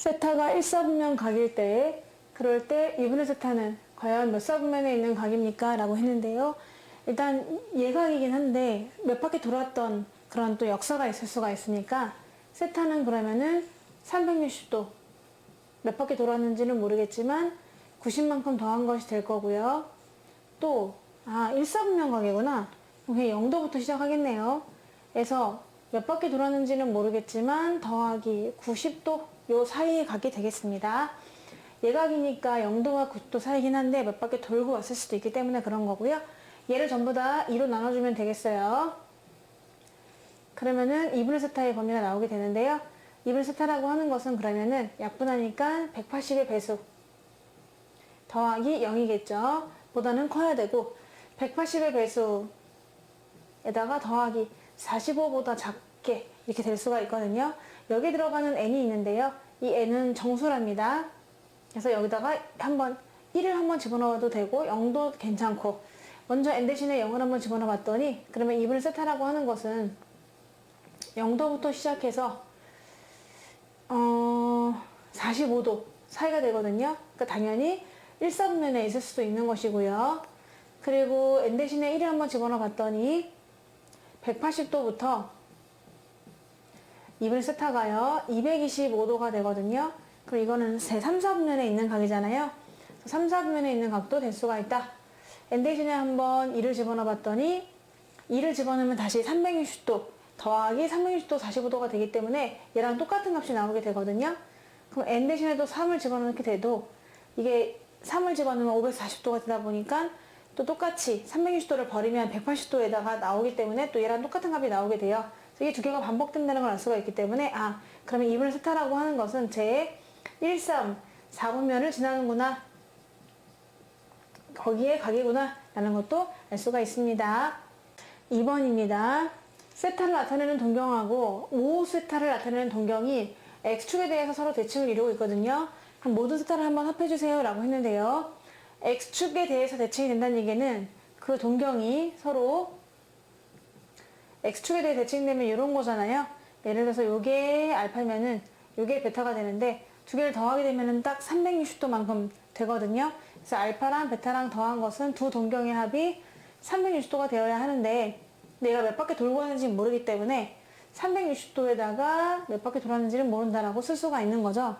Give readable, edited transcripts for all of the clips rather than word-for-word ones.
세타가 1사분면 각일 때, 그럴 때 2분의 세타는 과연 몇 사분면에 있는 각입니까? 라고 했는데요. 일단 예각이긴 한데 몇 바퀴 돌았던 그런 또 역사가 있을 수가 있으니까 세타는 그러면은 360도 몇 바퀴 돌았는지는 모르겠지만 90만큼 더한 것이 될 거고요. 또 1사분면 각이구나. 그냥 0도부터 시작하겠네요. 그래서 몇 바퀴 돌았는지는 모르겠지만 더하기 90도 요 사이의 각이 되겠습니다. 예각이니까 0도와 90도 사이긴 한데 몇 바퀴 돌고 왔을 수도 있기 때문에 그런 거고요. 얘를 전부 다 2로 나눠주면 되겠어요. 그러면은 2분의 세타의 범위가 나오게 되는데요. 2분의 세타라고 하는 것은 그러면은 약분하니까 180의 배수 더하기 0이겠죠. 보다는 커야 되고 180의 배수에다가 더하기 45보다 작게 이렇게 될 수가 있거든요. 여기 들어가는 n이 있는데요. 이 n은 정수랍니다. 그래서 여기다가 1을 한번 집어넣어도 되고 0도 괜찮고 먼저 n 대신에 0을 한번 집어넣어 봤더니 그러면 2분의 세타라고 하는 것은 0도부터 시작해서 45도 사이가 되거든요. 그러니까 당연히 1사분면에 있을 수도 있는 것이고요. 그리고 n 대신에 1을 한번 집어넣어 봤더니 180도부터 2분의 세타가요 225도가 되거든요. 그럼 이거는 3, 4분면에 있는 각이잖아요. 3, 4분면에 있는 각도 될 수가 있다. n 대신에 한번 2를 집어넣어 봤더니 2를 집어넣으면 다시 360도 더하기 360도 45도가 되기 때문에 얘랑 똑같은 값이 나오게 되거든요. 그럼 n 대신에도 3을 집어넣게 돼도 이게 3을 집어넣으면 540도가 되다 보니까 또 똑같이 360도를 버리면 180도에다가 나오기 때문에 또 얘랑 똑같은 값이 나오게 돼요. 이게 두 개가 반복된다는 걸 알 수가 있기 때문에 그러면 2분의 세타라고 하는 것은 제 1, 3, 4분면을 지나는구나. 거기에 각이구나 라는 것도 알 수가 있습니다. 2번입니다. 세타를 나타내는 동경하고 5세타를 나타내는 동경이 x축에 대해서 서로 대칭을 이루고 있거든요. 그럼 모든 세타를 한번 합해주세요 라고 했는데요. x축에 대해서 대칭이 된다는 얘기는 그 동경이 서로 x축에 대해 대칭되면 이런 거잖아요. 예를 들어서 요게 알파면은 요게 베타가 되는데 두 개를 더하게 되면은 딱 360도만큼 되거든요. 그래서 알파랑 베타랑 더한 것은 두 동경의 합이 360도가 되어야 하는데 내가 몇 바퀴 돌고 왔는지 모르기 때문에 360도에다가 몇 바퀴 돌았는지는 모른다라고 쓸 수가 있는 거죠.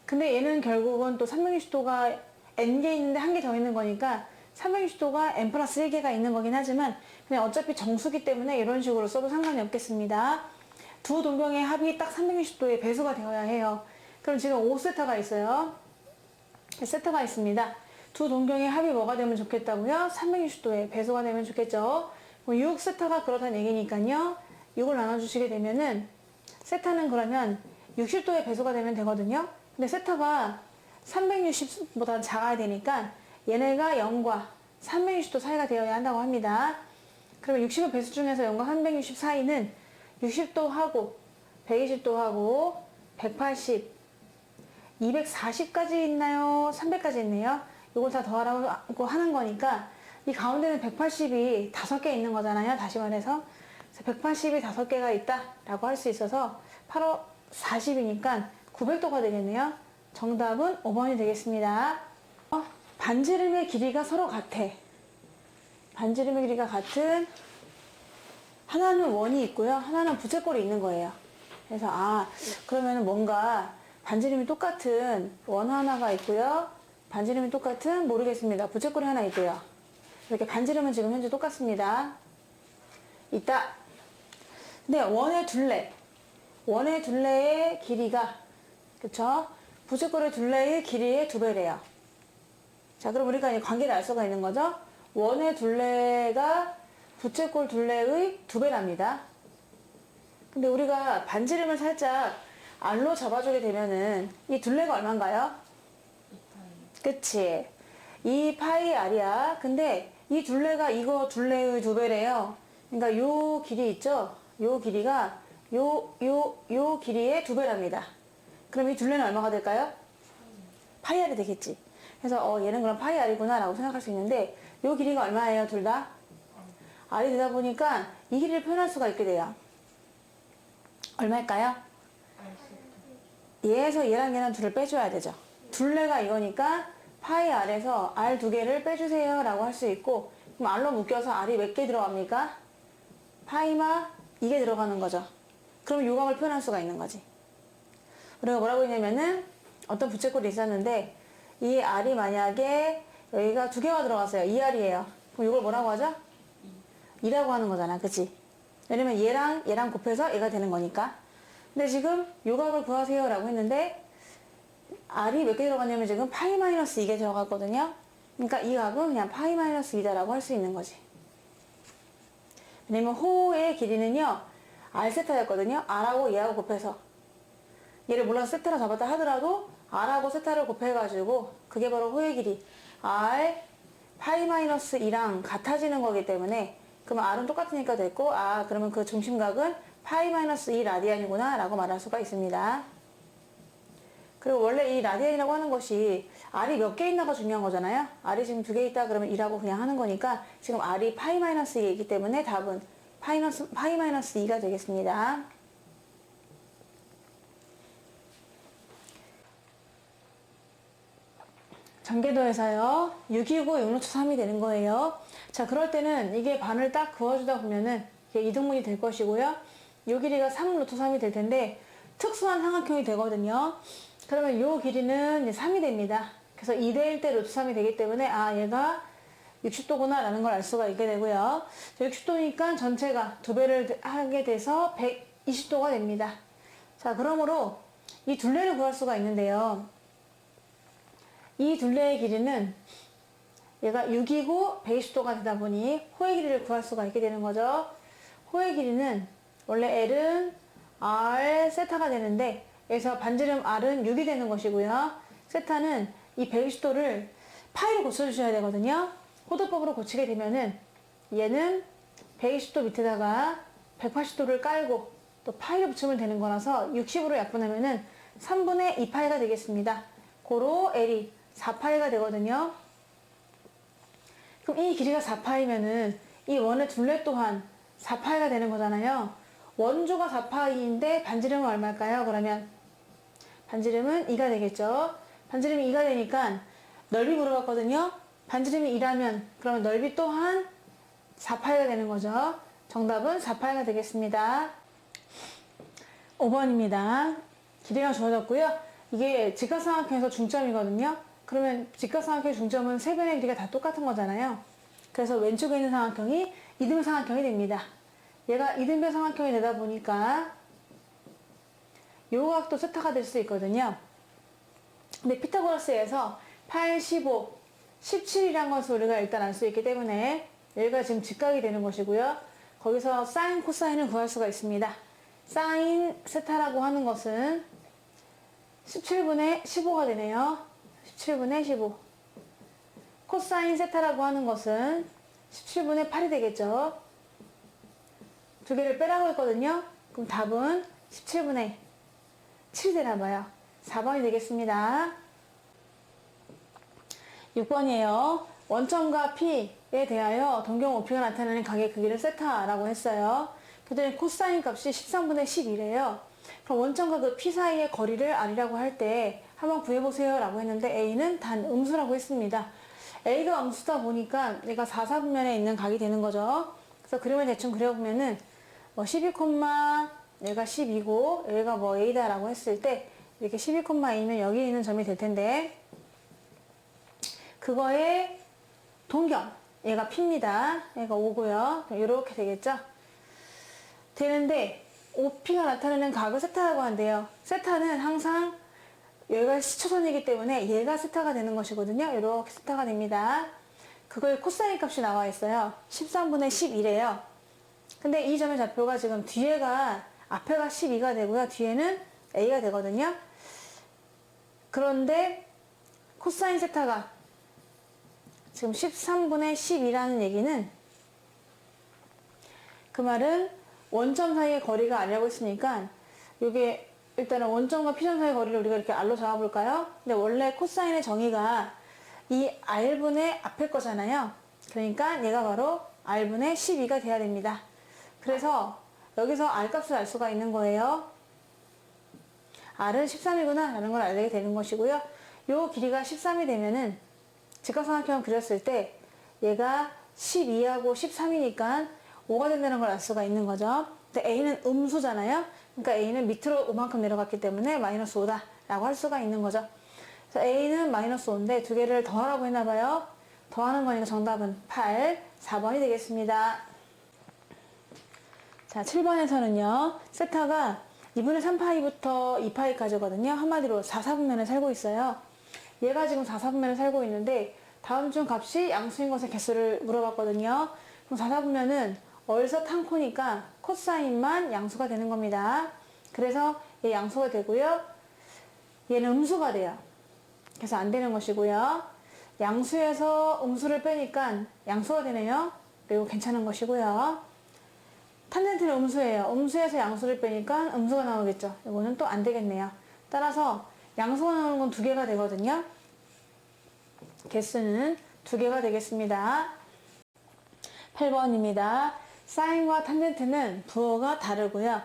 근데 얘는 결국은 또 360도가 n개 있는데 한 개 더 있는 거니까 360도가 n 플러스 1개가 있는 거긴 하지만 그냥 어차피 정수기 때문에 이런 식으로 써도 상관이 없겠습니다. 두 동경의 합이 딱 360도의 배수가 되어야 해요. 그럼 지금 5세타가 있어요. 세타가 있습니다. 두 동경의 합이 뭐가 되면 좋겠다고요? 360도의 배수가 되면 좋겠죠. 6세타가 그렇다는 얘기니까요. 6을 나눠주시게 되면은 세타는 그러면 60도의 배수가 되면 되거든요. 근데 세타가 360보다 작아야 되니까 얘네가 0과 360도 사이가 되어야 한다고 합니다. 그러면 60의 배수 중에서 0과 360 사이는 60도하고 120도하고 180, 240까지 있나요? 300까지 있네요. 이걸 다 더하라고 하는 거니까 이 가운데는 180이 5개 있는 거잖아요. 다시 말해서 180이 5개가 있다 라고 할 수 있어서 8호 40이니까 900도가 되겠네요. 정답은 5번이 되겠습니다. 반지름의 길이가 서로 같아. 반지름의 길이가 같은 하나는 원이 있고요. 하나는 부채꼴이 있는 거예요. 그래서 그러면 뭔가 반지름이 똑같은 원 하나가 있고요. 반지름이 똑같은 모르겠습니다. 부채꼴이 하나 있고요. 이렇게 반지름은 지금 현재 똑같습니다. 있다. 근데 원의 둘레의 길이가 그쵸? 부채꼴의 둘레의 길이의 2배래요. 자, 그럼 우리가 이제 관계를 알 수가 있는 거죠? 원의 둘레가 부채꼴 둘레의 2배랍니다. 근데 우리가 반지름을 살짝 R로 잡아주게 되면은 이 둘레가 얼마인가요? 그치? 2파이 R이야. 근데 이 둘레가 이거 둘레의 2배래요. 그러니까 요 길이 있죠? 요 길이가 요 길이의 2배랍니다. 그럼 이 둘레는 얼마가 될까요? 파이 R이 되겠지. 그래서 얘는 그럼 파이 R이구나 라고 생각할 수 있는데 요 길이가 얼마예요? 둘 다? R이 되다 보니까 이 길이를 표현할 수가 있게 돼요. 얼마일까요? 얘에서 얘랑 둘을 빼줘야 되죠. 둘레가 이거니까 파이 R에서 R 두 개를 빼주세요 라고 할 수 있고, 그럼 R로 묶여서 R이 몇 개 들어갑니까? 파이마 2개 들어가는 거죠. 그럼 요각을 표현할 수가 있는 거지. 우리가 뭐라고 했냐면은 어떤 부채꼴이 있었는데 이 R이 만약에 여기가 두 개가 들어갔어요. 2R이에요. 그럼 이걸 뭐라고 하죠? 2라고 하는 거잖아. 그치? 왜냐면 얘랑 곱해서 얘가 되는 거니까. 근데 지금 요각을 구하세요 라고 했는데 R이 몇 개 들어갔냐면 지금 파이 마이너스 2개 들어갔거든요. 그러니까 이 각은 그냥 파이 마이너스 2다라고 할 수 있는 거지. 왜냐면 호의 길이는요, R 세타였거든요. R하고 얘하고 곱해서. 얘를 몰라서 세타로 잡았다 하더라도 R하고 세타를 곱해가지고 그게 바로 호의 길이. R 파이 마이너스 2랑 같아지는 거기 때문에 그러면 R은 똑같으니까 됐고, 아, 그러면 그 중심각은 파이 마이너스 2 라디안이구나 라고 말할 수가 있습니다. 그리고 원래 이 라디안이라고 하는 것이 R이 몇 개 있나가 중요한 거잖아요. R이 지금 두 개 있다 그러면 2라고 그냥 하는 거니까 지금 R이 파이 마이너스 2이기 때문에 답은 파이 마이너스 2가 되겠습니다. 전개도에서요 6이고 6루트 3이 되는 거예요. 자, 그럴 때는 이게 반을 딱 그어주다 보면은 이게 이등분이 될 것이고요. 요 길이가 3루트 3이 될 텐데 특수한 삼각형이 되거든요. 그러면 요 길이는 이제 3이 됩니다. 그래서 2대1 대 루트 3이 되기 때문에 아, 얘가 60도구나 라는 걸 알 수가 있게 되고요. 60도니까 전체가 두 배를 하게 돼서 120도가 됩니다. 자, 그러므로 이 둘레를 구할 수가 있는데요. 이 둘레의 길이는 얘가 6이고 120도가 되다 보니 호의 길이를 구할 수가 있게 되는 거죠. 호의 길이는 원래 L은 R 세타가 되는데 여기서 반지름 R은 6이 되는 것이고요. 세타는 이 120도를 파이로 고쳐주셔야 되거든요. 호도법으로 고치게 되면은 얘는 120도 밑에다가 180도를 깔고 또 파이를 붙이면 되는 거라서 60으로 약분하면은 3분의 2파이가 되겠습니다. 고로 L이 4파이가 되거든요. 그럼 이 길이가 4파이면은 이 원의 둘레 또한 4파이가 되는 거잖아요. 원조가 4파이인데 반지름은 얼마일까요? 그러면 반지름은 2가 되겠죠. 반지름이 2가 되니까 넓이 물어봤거든요. 반지름이 2라면 그러면 넓이 또한 4파이가 되는 거죠. 정답은 4파이가 되겠습니다. 5번입니다. 길이가 주어졌고요. 이게 직각삼각형에서 중점이거든요. 그러면 직각삼각형의 중점은 세 변의 길이가 다 똑같은 거잖아요. 그래서 왼쪽에 있는 삼각형이 이등변 삼각형이 됩니다. 얘가 이등변 삼각형이 되다 보니까 요 각도 세타가 될 수 있거든요. 근데 피타고라스에서 8, 15, 17이란 것을 우리가 일단 알 수 있기 때문에 여기가 지금 직각이 되는 것이고요. 거기서 사인, 코사인을 구할 수가 있습니다. 사인 세타라고 하는 것은 17분의 15가 되네요. 17분의 15. 코사인 세타라고 하는 것은 17분의 8이 되겠죠. 두 개를 빼라고 했거든요. 그럼 답은 17분의 7이 되나봐요. 4번이 되겠습니다. 6번이에요. 원점과 P에 대하여 동경 OP가 나타나는 각의 크기를 세타라고 했어요. 그랬더니 코사인 값이 13분의 10이래요. 그럼 원점과 그 P 사이의 거리를 R이라고 할 때 한번 구해보세요 라고 했는데 A는 단 음수라고 했습니다. A가 음수다 보니까 얘가 4, 4분면에 있는 각이 되는 거죠. 그래서 그림을 대충 그려보면은 뭐 12, 얘가 10이고 여기가 뭐 A다 라고 했을 때 이렇게 12,A면 여기 있는 점이 될 텐데 그거의 동경 얘가 P입니다. 얘가 5고요. 이렇게 되겠죠. 되는데 OP가 나타내는 각을 세타라고 한대요. 세타는 항상 여기가 시초선이기 때문에 얘가 세타가 되는 것이거든요. 이렇게 세타가 됩니다. 그거의 코사인 값이 나와 있어요. 13분의 10이래요. 근데 이 점의 좌표가 지금 뒤에가 앞에가 12가 되고요. 뒤에는 A가 되거든요. 그런데 코사인 세타가 지금 13분의 10이라는 얘기는 그 말은 원점 사이의 거리가 R이라고 했으니까 이게 일단은 원점과 P점 사이의 거리를 우리가 이렇게 R로 잡아볼까요? 근데 원래 코사인의 정의가 이 R분의 앞에 거잖아요. 그러니까 얘가 바로 R분의 12가 돼야 됩니다. 그래서 여기서 R 값을 알 수가 있는 거예요. R은 13이구나 라는 걸 알게 되는 것이고요. 요 길이가 13이 되면은 직각삼각형 그렸을 때 얘가 12하고 13이니까 5가 된다는 걸 알 수가 있는 거죠. 근데 A는 음수잖아요. 그러니까 A는 밑으로 5만큼 내려갔기 때문에 마이너스 5다 라고 할 수가 있는 거죠. 그래서 A는 마이너스 5인데 두 개를 더하라고 했나봐요. 더하는 거니까 정답은 8, 4번이 되겠습니다. 자, 7번에서는요. 세타가 2분의 3파이부터 2파이까지거든요. 한마디로 4, 4분면에 살고 있어요. 얘가 지금 4, 4분면에 살고 있는데 다음 중 값이 양수인 것의 개수를 물어봤거든요. 그럼 4, 4분면은 얼서 탄코니까 코사인만 양수가 되는 겁니다. 그래서 얘 양수가 되고요. 얘는 음수가 돼요. 그래서 안 되는 것이고요. 양수에서 음수를 빼니까 양수가 되네요. 그리고 괜찮은 것이고요. 탄젠트는 음수예요. 음수에서 양수를 빼니까 음수가 나오겠죠. 이거는 또 안 되겠네요. 따라서 양수가 나오는 건 두 개가 되거든요. 개수는 두 개가 되겠습니다. 8번입니다. 사인과 탄젠트는 부호가 다르고요.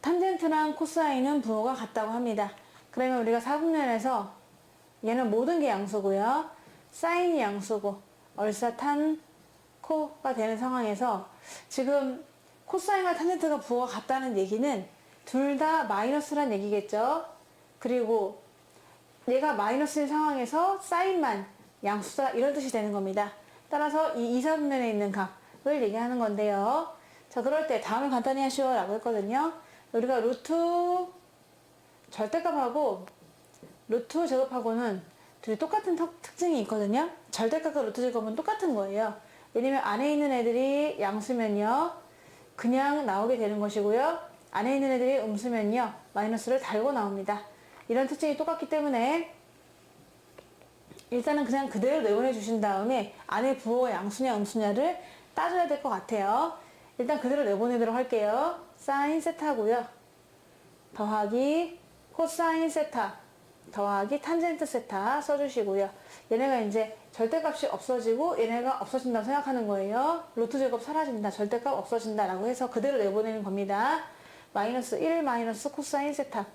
탄젠트랑 코사인은 부호가 같다고 합니다. 그러면 우리가 4분면에서 얘는 모든 게 양수고요. 사인이 양수고 얼사탄 코가 되는 상황에서 지금 코사인과 탄젠트가 부호가 같다는 얘기는 둘 다 마이너스란 얘기겠죠. 그리고 얘가 마이너스인 상황에서 사인만 양수다 이런 뜻이 되는 겁니다. 따라서 이 2, 4분면에 있는 값을 얘기하는 건데요. 자, 그럴 때 다음을 간단히 하시오 라고 했거든요. 우리가 루트 절대값하고 루트 제곱하고는 둘이 똑같은 특징이 있거든요. 절대값과 루트 제곱은 똑같은 거예요. 왜냐면 안에 있는 애들이 양수면요 그냥 나오게 되는 것이고요. 안에 있는 애들이 음수면요 마이너스를 달고 나옵니다. 이런 특징이 똑같기 때문에 일단은 그냥 그대로 내보내 주신 다음에 안에 부호가 양수냐 음수냐를 따져야 될 것 같아요. 일단 그대로 내보내도록 할게요. 사인 세타고요. 더하기 코사인 세타 더하기 탄젠트 세타 써주시고요. 얘네가 이제 절대값이 없어지고 얘네가 없어진다고 생각하는 거예요. 루트 제곱 사라진다, 절대값 없어진다 라고 해서 그대로 내보내는 겁니다. 마이너스 1 마이너스 코사인 세타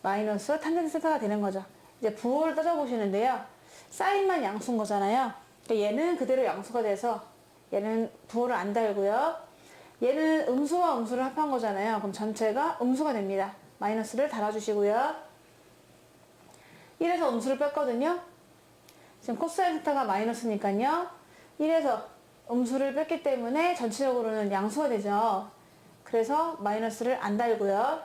마이너스 탄젠트 세타가 되는 거죠. 이제 부호를 따져보시는데요. 사인만 양수인 거잖아요. 그러니까 얘는 그대로 양수가 돼서 얘는 부호를 안 달고요. 얘는 음수와 음수를 합한 거잖아요. 그럼 전체가 음수가 됩니다. 마이너스를 달아주시고요. 1에서 음수를 뺐거든요. 지금 코사인 세타가 마이너스니까요. 1에서 음수를 뺐기 때문에 전체적으로는 양수가 되죠. 그래서 마이너스를 안 달고요.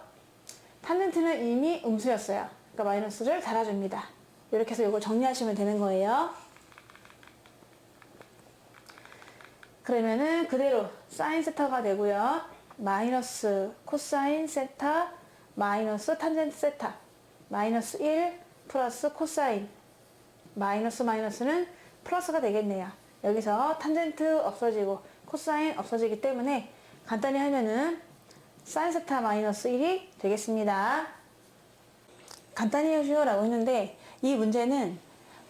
탄젠트는 이미 음수였어요. 그러니까 마이너스를 달아줍니다. 이렇게 해서 이걸 정리하시면 되는 거예요. 그러면은 그대로 사인 세타가 되고요. 마이너스 코사인 세타 마이너스 탄젠트 세타 마이너스 1 플러스 코사인 마이너스 마이너스는 플러스가 되겠네요. 여기서 탄젠트 없어지고 코사인 없어지기 때문에 간단히 하면은 사인 세타 마이너스 1이 되겠습니다. 간단히 해주요 라고 했는데 이 문제는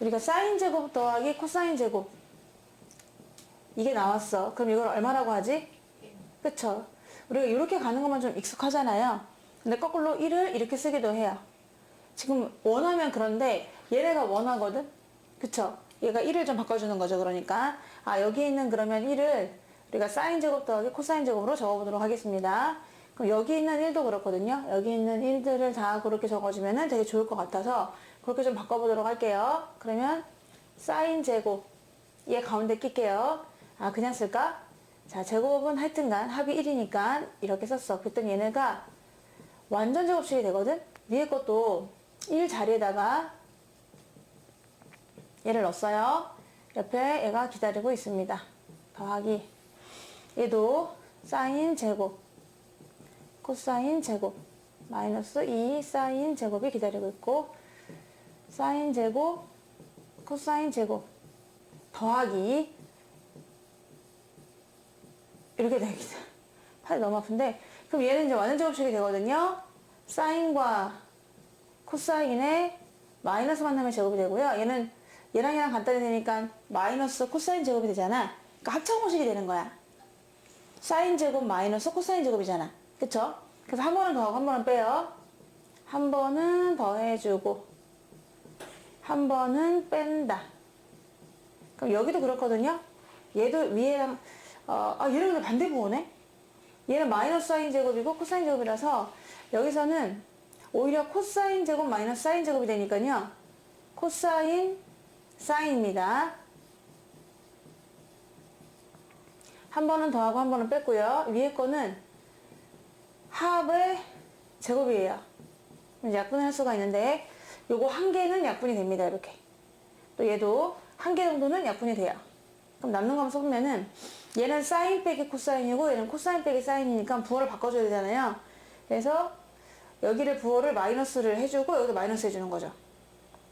우리가 사인 제곱 더하기 코사인 제곱 이게 나왔어. 그럼 이걸 얼마라고 하지? 그쵸? 우리가 이렇게 가는 것만 좀 익숙하잖아요. 근데 거꾸로 1을 이렇게 쓰기도 해요. 지금 원하면 그런데 얘네가 원하거든? 그쵸? 얘가 1을 좀 바꿔주는 거죠. 그러니까 여기 있는 그러면 1을 우리가 사인 제곱 더하기 코사인 제곱으로 적어보도록 하겠습니다. 그럼 여기 있는 1도 그렇거든요. 여기 있는 1들을 다 그렇게 적어주면 되게 좋을 것 같아서 그렇게 좀 바꿔보도록 할게요. 그러면 사인 제곱 얘 가운데 낄게요. 그냥 쓸까? 자, 제곱은 하여튼간 합이 1이니까 이렇게 썼어. 그랬더니 얘네가 완전 제곱식이 되거든? 위에 것도 1 자리에다가 얘를 넣었어요. 옆에 얘가 기다리고 있습니다. 더하기 얘도 사인 제곱 코사인 제곱 마이너스 2 사인 제곱이 기다리고 있고 사인 제곱 코사인 제곱 더하기 이렇게 되겠다. 팔이 너무 아픈데 그럼 얘는 이제 완전 제곱식이 되거든요. 사인과 코사인의 마이너스 만나면 제곱이 되고요. 얘는 얘랑 얘랑 간단히 되니까 마이너스 코사인 제곱이 되잖아. 그러니까 합창공식이 되는 거야. 사인 제곱 마이너스 코사인 제곱이잖아. 그쵸? 그래서 한 번은 더하고 한 번은 빼요. 한 번은 더해주고 한 번은 뺀다. 그럼 여기도 그렇거든요. 얘도 위에랑 얘는 근데 반대 부호네. 얘는 마이너스 사인 제곱이고 코사인 제곱이라서 여기서는 오히려 코사인 제곱 마이너스 사인 제곱이 되니까요. 코사인 사인입니다. 한 번은 더하고 한 번은 뺐고요. 위에 거는 합의 제곱이에요. 약분할 수가 있는데 요거 한 개는 약분이 됩니다. 이렇게. 또 얘도 한 개 정도는 약분이 돼요. 그럼 남는 거 한번 써보면은 얘는 사인 빼기 코사인이고 얘는 코사인 빼기 사인이니까 부호를 바꿔줘야 되잖아요. 그래서 여기를 부호를 마이너스를 해주고 여기도 마이너스 해주는 거죠.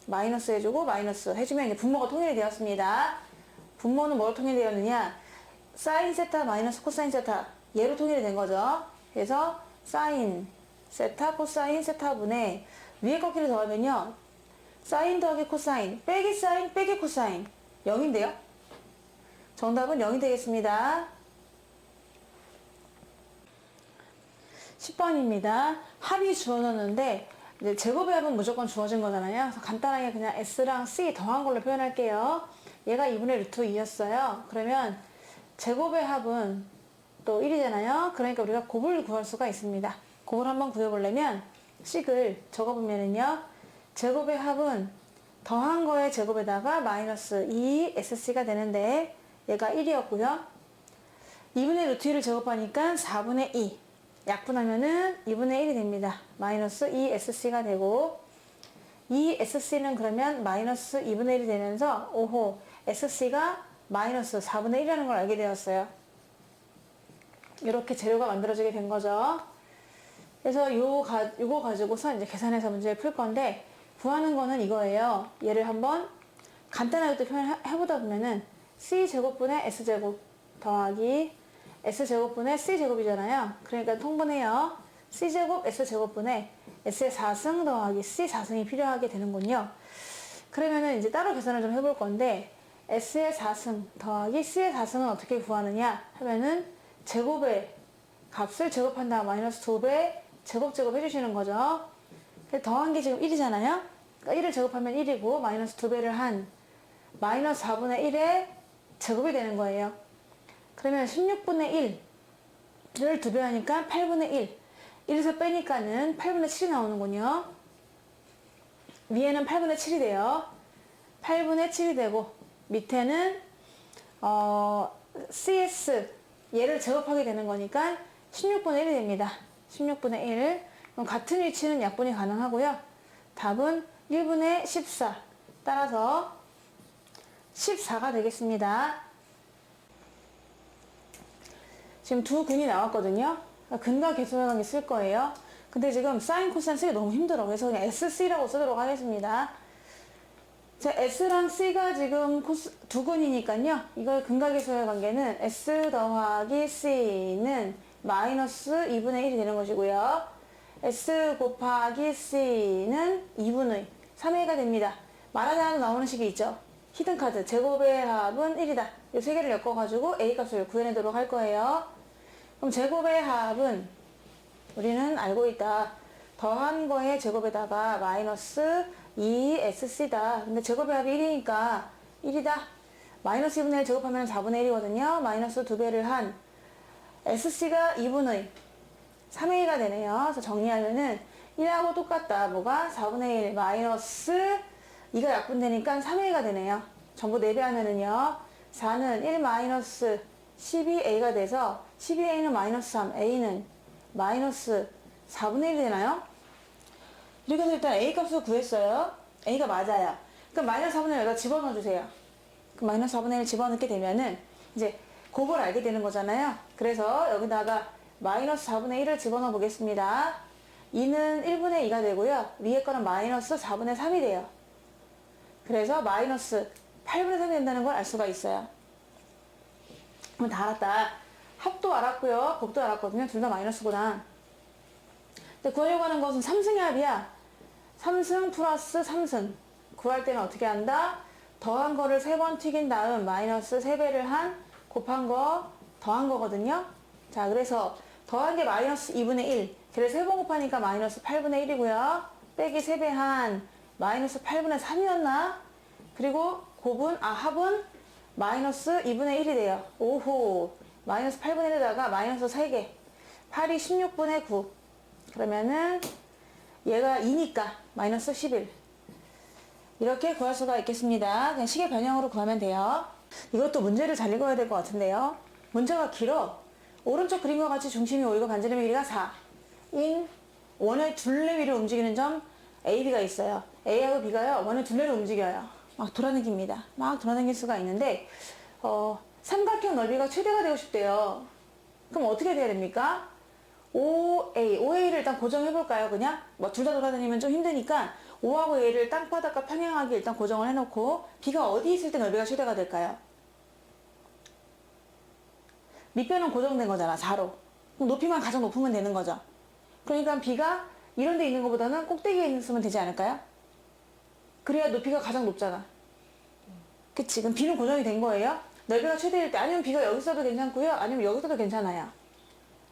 마이너스 해주고 마이너스 해주면 이제 분모가 통일이 되었습니다. 분모는 뭐로 통일되었느냐? 사인 세타 마이너스 코사인 세타 얘로 통일이 된 거죠. 그래서 사인 세타 코사인 세타분의 위에 꺾기를 더하면요. 사인 더하기 코사인 빼기 사인 빼기 코사인 0인데요. 정답은 0이 되겠습니다. 10번입니다. 합이 주어졌는데 이제 제곱의 합은 무조건 주어진 거잖아요. 그래서 간단하게 그냥 S랑 C 더한 걸로 표현할게요. 얘가 2분의 루트 2였어요. 그러면 제곱의 합은 또 1이잖아요. 그러니까 우리가 곱을 구할 수가 있습니다. 곱을 한번 구해보려면 식을 적어보면은요. 제곱의 합은 더한 거의 제곱에다가 마이너스 2SC가 되는데 얘가 1이었고요. 2분의 루트 1을 제곱하니까 4분의 2. 약분하면은 2분의 1이 됩니다. 마이너스 2SC가 되고 2SC는 그러면 마이너스 2분의 1이 되면서 오호 SC가 마이너스 4분의 1이라는 걸 알게 되었어요. 이렇게 재료가 만들어지게 된 거죠. 그래서 요거 가지고서 이제 계산해서 문제를 풀 건데 구하는 거는 이거예요. 얘를 한번 간단하게 또 표현해보다 보면은 C제곱분의 S제곱 더하기 S제곱분의 C제곱이잖아요. 그러니까 통분해요. C제곱 S제곱분의 S의 4승 더하기 C 4승이 필요하게 되는군요. 그러면은 이제 따로 계산을 좀 해볼 건데 S의 4승 더하기 C의 4승은 어떻게 구하느냐 하면은 제곱의 값을 제곱한 다음 마이너스 2배 제곱 해주시는 거죠. 더한 게 지금 1이잖아요. 그러니까 1을 제곱하면 1이고 마이너스 2배를 한 마이너스 4분의 1의 제곱이 되는 거예요. 그러면 16분의 1을 2배 하니까 8분의 1. 1에서 빼니까는 8분의 7이 나오는군요. 위에는 8분의 7이 돼요. 8분의 7이 되고 밑에는 CS 얘를 제곱하게 되는 거니까 16분의 1이 됩니다. 16분의 1. 그럼 같은 위치는 약분이 가능하고요. 답은 1분의 14. 따라서 14가 되겠습니다. 지금 두 근이 나왔거든요. 근과 계수의 관계 쓸 거예요. 근데 지금 사인 코사인 쓰기 너무 힘들어. 그래서 그냥 SC라고 쓰도록 하겠습니다. 자, S랑 C가 지금 두 근이니까요. 이걸 근과 계수의 관계는 S 더하기 C는 마이너스 2분의 1이 되는 것이고요. S 곱하기 C는 2분의 3A가 됩니다. 말하지 않아도 나오는 식이 있죠. 히든카드 제곱의 합은 1이다. 이 세 개를 엮어가지고 A 값을 구해내도록 할 거예요. 그럼 제곱의 합은 우리는 알고 있다. 더한 거의 제곱에다가 마이너스 2SC다. 근데 제곱의 합이 1이니까 1이다. 마이너스 2분의 1 제곱하면 4분의 1이거든요. 마이너스 2배를 한 SC가 2분의 3A가 되네요. 그래서 정리하면은 1하고 똑같다. 뭐가? 4분의 1 마이너스 2가 약분되니까 3A가 되네요. 전부 4배 하면은요. 4는 1 마이너스 12A가 돼서 12A는 마이너스 3, A는 마이너스 4분의 1이 되나요? 이렇게 해서 일단 A 값을 구했어요. A가 맞아요. 그럼 마이너스 4분의 1 여기다 집어넣어 주세요. 그럼 마이너스 4분의 1 집어넣게 되면은 이제 곱을 알게 되는 거잖아요. 그래서 여기다가 마이너스 4분의 1을 집어넣어 보겠습니다. 2는 1분의 2가 되고요. 위에 거는 마이너스 4분의 3이 돼요. 그래서 마이너스 8분의 3이 된다는 걸 알 수가 있어요. 그럼 다 알았다. 합도 알았고요. 곱도 알았거든요. 둘 다 마이너스구나. 근데 구하려고 하는 것은 3승의 합이야. 3승 플러스 3승. 구할 때는 어떻게 한다? 더한 거를 3번 튀긴 다음 마이너스 3배를 한 곱한 거 더한 거거든요. 자, 그래서 더한 게 마이너스 2분의 1. 걔를 3번 곱하니까 마이너스 8분의 1이고요. 빼기 3배 한 마이너스 8분의 3이었나? 그리고 합은 마이너스 2분의 1이 돼요. 오호. 마이너스 8분의 1에다가 마이너스 3개. 8이 16분의 9. 그러면은 얘가 2니까 마이너스 11. 이렇게 구할 수가 있겠습니다. 그냥 식의 변형으로 구하면 돼요. 이것도 문제를 잘 읽어야 될 것 같은데요. 문제가 길어. 오른쪽 그림과 같이 중심이 5이고 반지름의 길이가 4인 원의 둘레 위를 움직이는 점 A, B가 있어요. A하고 B가요, 원의 둘레를 움직여요. 막 돌아다닙니다. 막 돌아다닐 수가 있는데, 삼각형 넓이가 최대가 되고 싶대요. 그럼 어떻게 돼야 됩니까? OA를 일단 고정해볼까요? 그냥? 뭐 둘 다 돌아다니면 좀 힘드니까 5하고 A를 땅바닥과 평행하게 일단 고정을 해놓고 B가 어디 있을 때 넓이가 최대가 될까요? 밑변은 고정된 거잖아, 4로. 그럼 높이만 가장 높으면 되는 거죠. 그러니까 B가 이런 데 있는 것보다는 꼭대기에 있으면 되지 않을까요? 그래야 높이가 가장 높잖아. 그치? 그럼 B는 고정이 된 거예요? 넓이가 최대일 때, 아니면 B가 여기 있어도 괜찮고요, 아니면 여기 있어도 괜찮아요.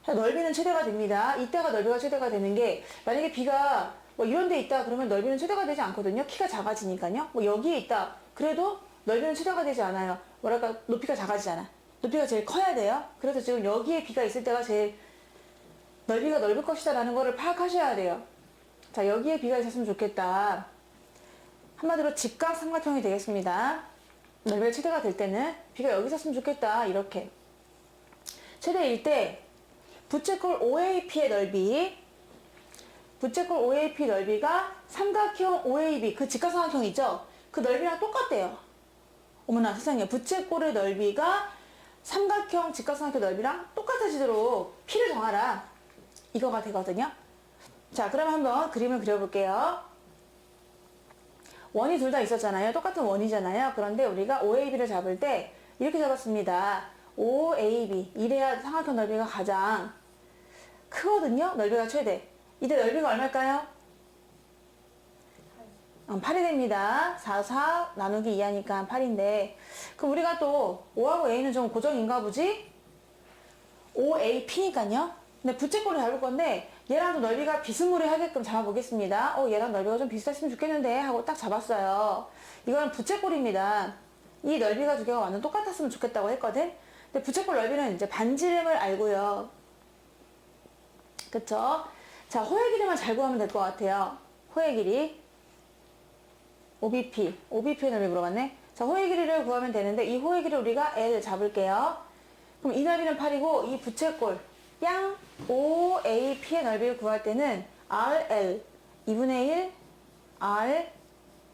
넓이는 최대가 됩니다. 이때가 넓이가 최대가 되는 게, 만약에 B가 뭐 이런 데 있다 그러면 넓이는 최대가 되지 않거든요. 키가 작아지니까요. 뭐 여기에 있다 그래도 넓이는 최대가 되지 않아요. 뭐랄까, 높이가 작아지잖아. 높이가 제일 커야 돼요. 그래서 지금 여기에 B가 있을 때가 제일 넓이가 넓을 것이다 라는 거를 파악하셔야 돼요. 자, 여기에 B가 있었으면 좋겠다. 한마디로 직각 삼각형이 되겠습니다. 넓이가 최대가 될 때는 B가 여기 있었으면 좋겠다. 이렇게. 최대일 때 부채꼴 OAP의 넓이가 삼각형 OAB, 그 직각삼각형 있죠? 그 넓이랑 똑같대요. 어머나 세상에, 부채꼴의 넓이가 삼각형 직각삼각형 넓이랑 똑같아지도록 P를 정하라. 이거가 되거든요. 자, 그럼 한번 그림을 그려볼게요. 원이 둘 다 있었잖아요. 똑같은 원이잖아요. 그런데 우리가 OAB를 잡을 때 이렇게 잡았습니다. OAB, 이래야 삼각형 넓이가 가장 크거든요. 넓이가 최대. 이때 넓이가 얼마일까요? 8이 됩니다. 4 나누기 2 하니까 8인데, 그럼 우리가 또 O하고 A는 좀 고정인가 보지? OAP니까요. 근데 부채꼴을 잡을 건데 얘랑 좀 넓이가 비스무리하게끔 잡아보겠습니다. 얘랑 넓이가 좀 비슷했으면 좋겠는데 하고 딱 잡았어요. 이거는 부채꼴입니다. 이 넓이가 두 개가 완전 똑같았으면 좋겠다고 했거든. 근데 부채꼴 넓이는 이제 반지름을 알고요. 그쵸? 자, 호의 길이만 잘 구하면 될 것 같아요. 호의 길이 OBP의 넓이 물어봤네. 자, 호의 길이를 구하면 되는데 이 호의 길이를 우리가 L 잡을게요. 그럼 이 넓이는 8이고 이 부채꼴 양 OAP의 넓이를 구할 때는 RL 2분의 1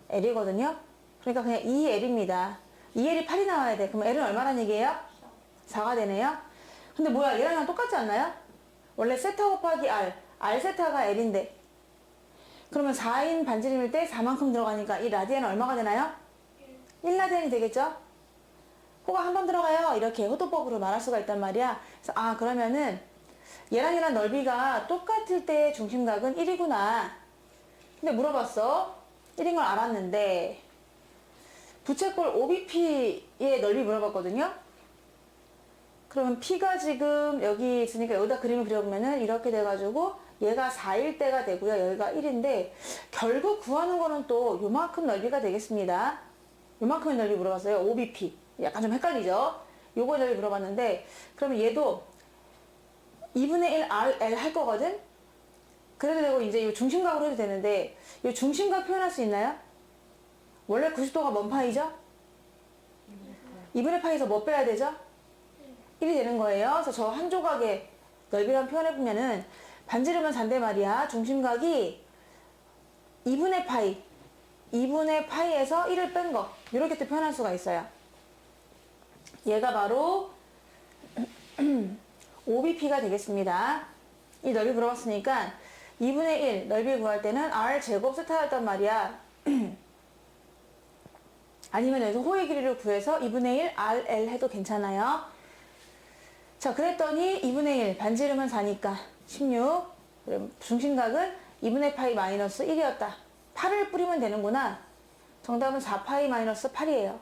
RL이거든요. 그러니까 그냥 2L입니다. 2L이 8이 나와야 돼. 그럼 L은 얼마란 얘기예요? 4가 되네요. 근데 뭐야, 얘랑 똑같지 않나요? 원래 세타 곱하기 R 세타가 L인데, 그러면 4인 반지름일 때 4만큼 들어가니까 이 라디안은 얼마가 되나요? 1라디안이 되겠죠? 호가 한 번 들어가요. 이렇게 호도법으로 말할 수가 있단 말이야. 그래서 그러면은 얘랑 넓이가 똑같을 때 중심각은 1이구나. 근데 물어봤어. 1인 걸 알았는데 부채꼴 OBP의 넓이 물어봤거든요. 그러면 P가 지금 여기 있으니까 여기다 그림을 그려보면은 이렇게 돼가지고 얘가 4일 때가 되고요. 여기가 1인데 결국 구하는 거는 또 요만큼 넓이가 되겠습니다. 요만큼의 넓이 물어봤어요. OBP. 약간 좀 헷갈리죠? 요거 넓이 물어봤는데, 그러면 얘도 2분의 1 RL 할 거거든? 그래도 되고, 이제 이 중심각으로 해도 되는데, 이 중심각 표현할 수 있나요? 원래 90도가 뭔 파이죠? 2분의 파이에서 뭐 빼야 되죠? 1이 되는 거예요. 그래서 저 한 조각의 넓이랑 표현해보면은, 반지름은 산대 말이야. 중심각이 2분의 파이에서 1을 뺀 거. 이렇게 또 표현할 수가 있어요. 얘가 바로 OBP가 되겠습니다. 이 넓이 물어봤으니까 2분의 1 넓이 구할 때는 R제곱 세타였단 말이야. 아니면 여기서 호의 길이를 구해서 2분의 1 RL 해도 괜찮아요. 자, 그랬더니 2분의 1 반지름은 4니까 16, 중심각은 2분의 파이 마이너스 1이었다. 8을 뿌리면 되는구나. 정답은 4파이 마이너스 8이에요.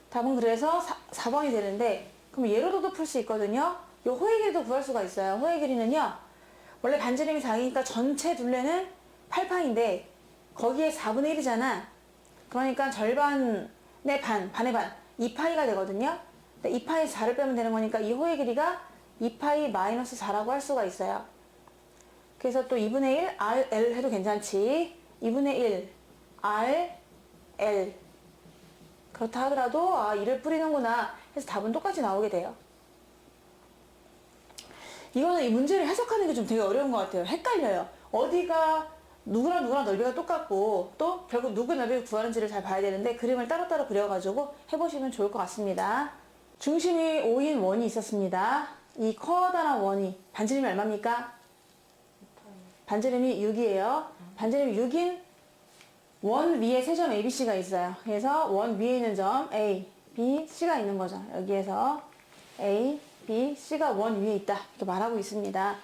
답은 그래서 4번이 되는데, 그럼 얘로도 풀 수 있거든요. 요 호의 길이도 구할 수가 있어요. 호의 길이는요, 원래 반지름이 4이니까 전체 둘레는 8파인데 거기에 4분의 1이잖아. 그러니까 절반의 반의 반, 2파이가 되거든요. 2파이 4를 빼면 되는 거니까 이 호의 길이가 2파이 마이너스 4라고 할 수가 있어요. 그래서 또 2분의 1 RL 해도 괜찮지. 2분의 1 RL. 그렇다 하더라도 1을 뿌리는구나 해서 답은 똑같이 나오게 돼요. 이거는 이 문제를 해석하는 게 좀 되게 어려운 것 같아요. 헷갈려요. 어디가 누구랑 넓이가 똑같고 또 결국 누구 넓이를 구하는지를 잘 봐야 되는데 그림을 따로따로 그려가지고 해보시면 좋을 것 같습니다. 중심이 5인 원이 있었습니다. 이 커다란 원이 반지름이 얼마입니까? 반지름이 6이에요. 반지름이 6인 원 위에 세 점 ABC가 있어요. 그래서 원 위에 있는 점 A, B, C가 있는 거죠. 여기에서 A, B, C가 원 위에 있다 이렇게 말하고 있습니다.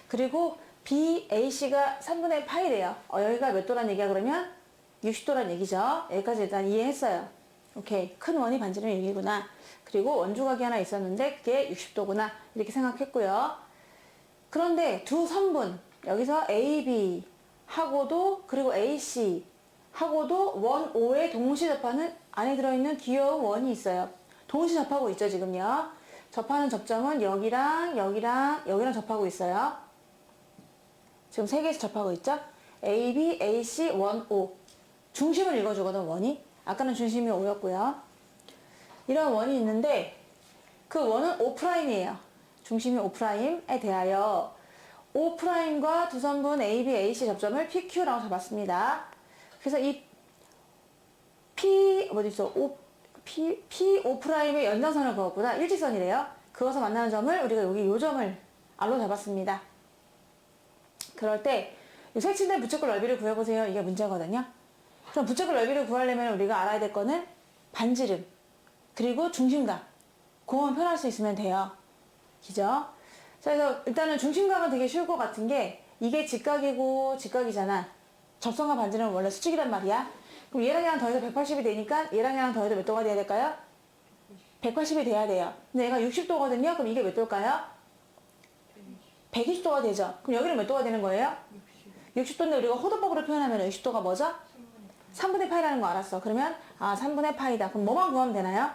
그리고 B, A, C가 3분의 파이래요. 여기가 몇 도란 얘기야 그러면? 60도란 얘기죠. 여기까지 일단 이해했어요. 오케이. 큰 원이 반지름이 6이구나. 그리고 원주각이 하나 있었는데 그게 60도구나 이렇게 생각했고요. 그런데 두 선분 여기서 AB 하고도 그리고 AC 하고도 원 O에 동시 접하는 안에 들어있는 귀여운 원이 있어요. 동시 접하고 있죠 지금요. 접하는 접점은 여기랑 접하고 있어요. 지금 세 개에서 접하고 있죠. AB, AC, 원 O. 중심을 읽어주거든 원이. 아까는 중심이 O였고요. 이런 원이 있는데 그 원은 O'이에요. 중심이 O'에 대하여 O'과 두 선분 AB, AC 접점을 PQ라고 잡았습니다. 그래서 이 P5'의 연장선을 그었구나. 일직선이래요. 그어서 만나는 점을 우리가 여기 요 점을 R로 잡았습니다. 그럴 때 색친된 부채꼴 넓이를 구해보세요. 이게 문제거든요. 그럼 부채꼴 넓이를 구하려면 우리가 알아야 될 거는 반지름 그리고 중심각 그것만 표현할 수 있으면 돼요. 그죠? 그래서 일단은 중심각은 되게 쉬울 것 같은 게 이게 직각이고 직각이잖아. 접선과 반지름은 원래 수직이란 말이야. 그럼 얘랑 더해서 180이 되니까 얘랑 더해도 몇 도가 돼야 될까요? 180이 돼야 돼요. 근데 얘가 60도거든요. 그럼 이게 몇 도일까요? 120도가 되죠. 그럼 여기는 몇 도가 되는 거예요? 60도인데 우리가 호도법으로 표현하면 60도가 뭐죠? 3분의 파이라는 거 알았어. 그러면 3분의 파이다. 그럼 뭐만 구하면 되나요?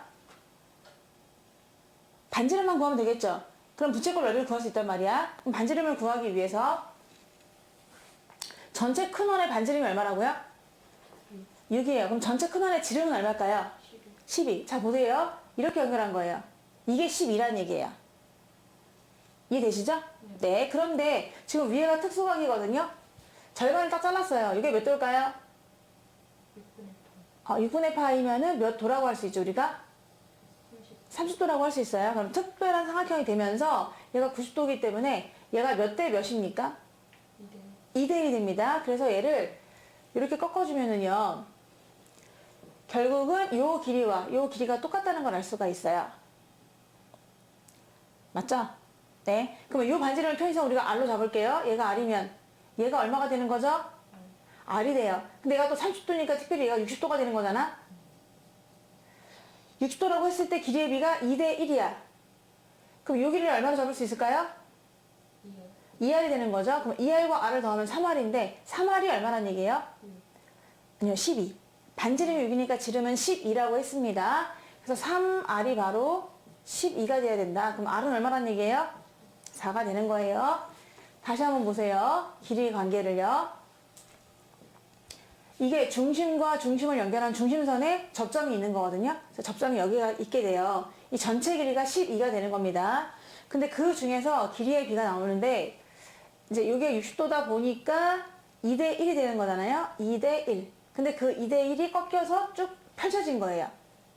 반지름만 구하면 되겠죠. 그럼 부채꼴 넓이를 구할 수 있단 말이야. 그럼 반지름을 구하기 위해서 전체 큰 원의 반지름이 얼마라고요? 6이에요. 그럼 전체 큰 원의 지름은 얼마일까요? 12. 자 보세요. 이렇게 연결한 거예요. 이게 12란 얘기예요. 이해되시죠? 네. 그런데 지금 위에가 특수각이거든요. 절반을 딱 잘랐어요. 이게 몇 도일까요? 6분의 파이면은 몇 도라고 할 수 있죠 우리가? 30도라고 할 수 있어요. 그럼 특별한 삼각형이 되면서 얘가 90도이기 때문에 얘가 몇 대 몇입니까? 2대 1이 됩니다. 그래서 얘를 이렇게 꺾어주면은요. 결국은 요 길이와 요 길이가 똑같다는 걸 알 수가 있어요. 맞죠? 네. 그러면 요 반지름을 편의상 우리가 R로 잡을게요. 얘가 R이면 얘가 얼마가 되는 거죠? R이 돼요. 근데 얘가 또 30도니까 특별히 얘가 60도가 되는 거잖아? 60도라고 했을 때 길이의 비가 2대 1이야. 그럼 요 길이를 얼마로 잡을 수 있을까요? 2R이 되는 거죠. 그럼 2R과 R을 더하면 3R인데 3R이 얼마란 얘기예요? 아니요, 12. 반지름이 6이니까 지름은 12라고 했습니다. 그래서 3R이 바로 12가 돼야 된다. 그럼 R은 얼마란 얘기예요? 4가 되는 거예요. 다시 한번 보세요. 길이 관계를요. 이게 중심과 중심을 연결한 중심선에 접점이 있는 거거든요. 그래서 접점이 여기가 있게 돼요. 이 전체 길이가 12가 되는 겁니다. 근데 그 중에서 길이의 비가 나오는데 이제 이게 60도다 보니까 2대 1이 되는 거잖아요. 2대 1. 근데 그 2대 1이 꺾여서 쭉 펼쳐진 거예요.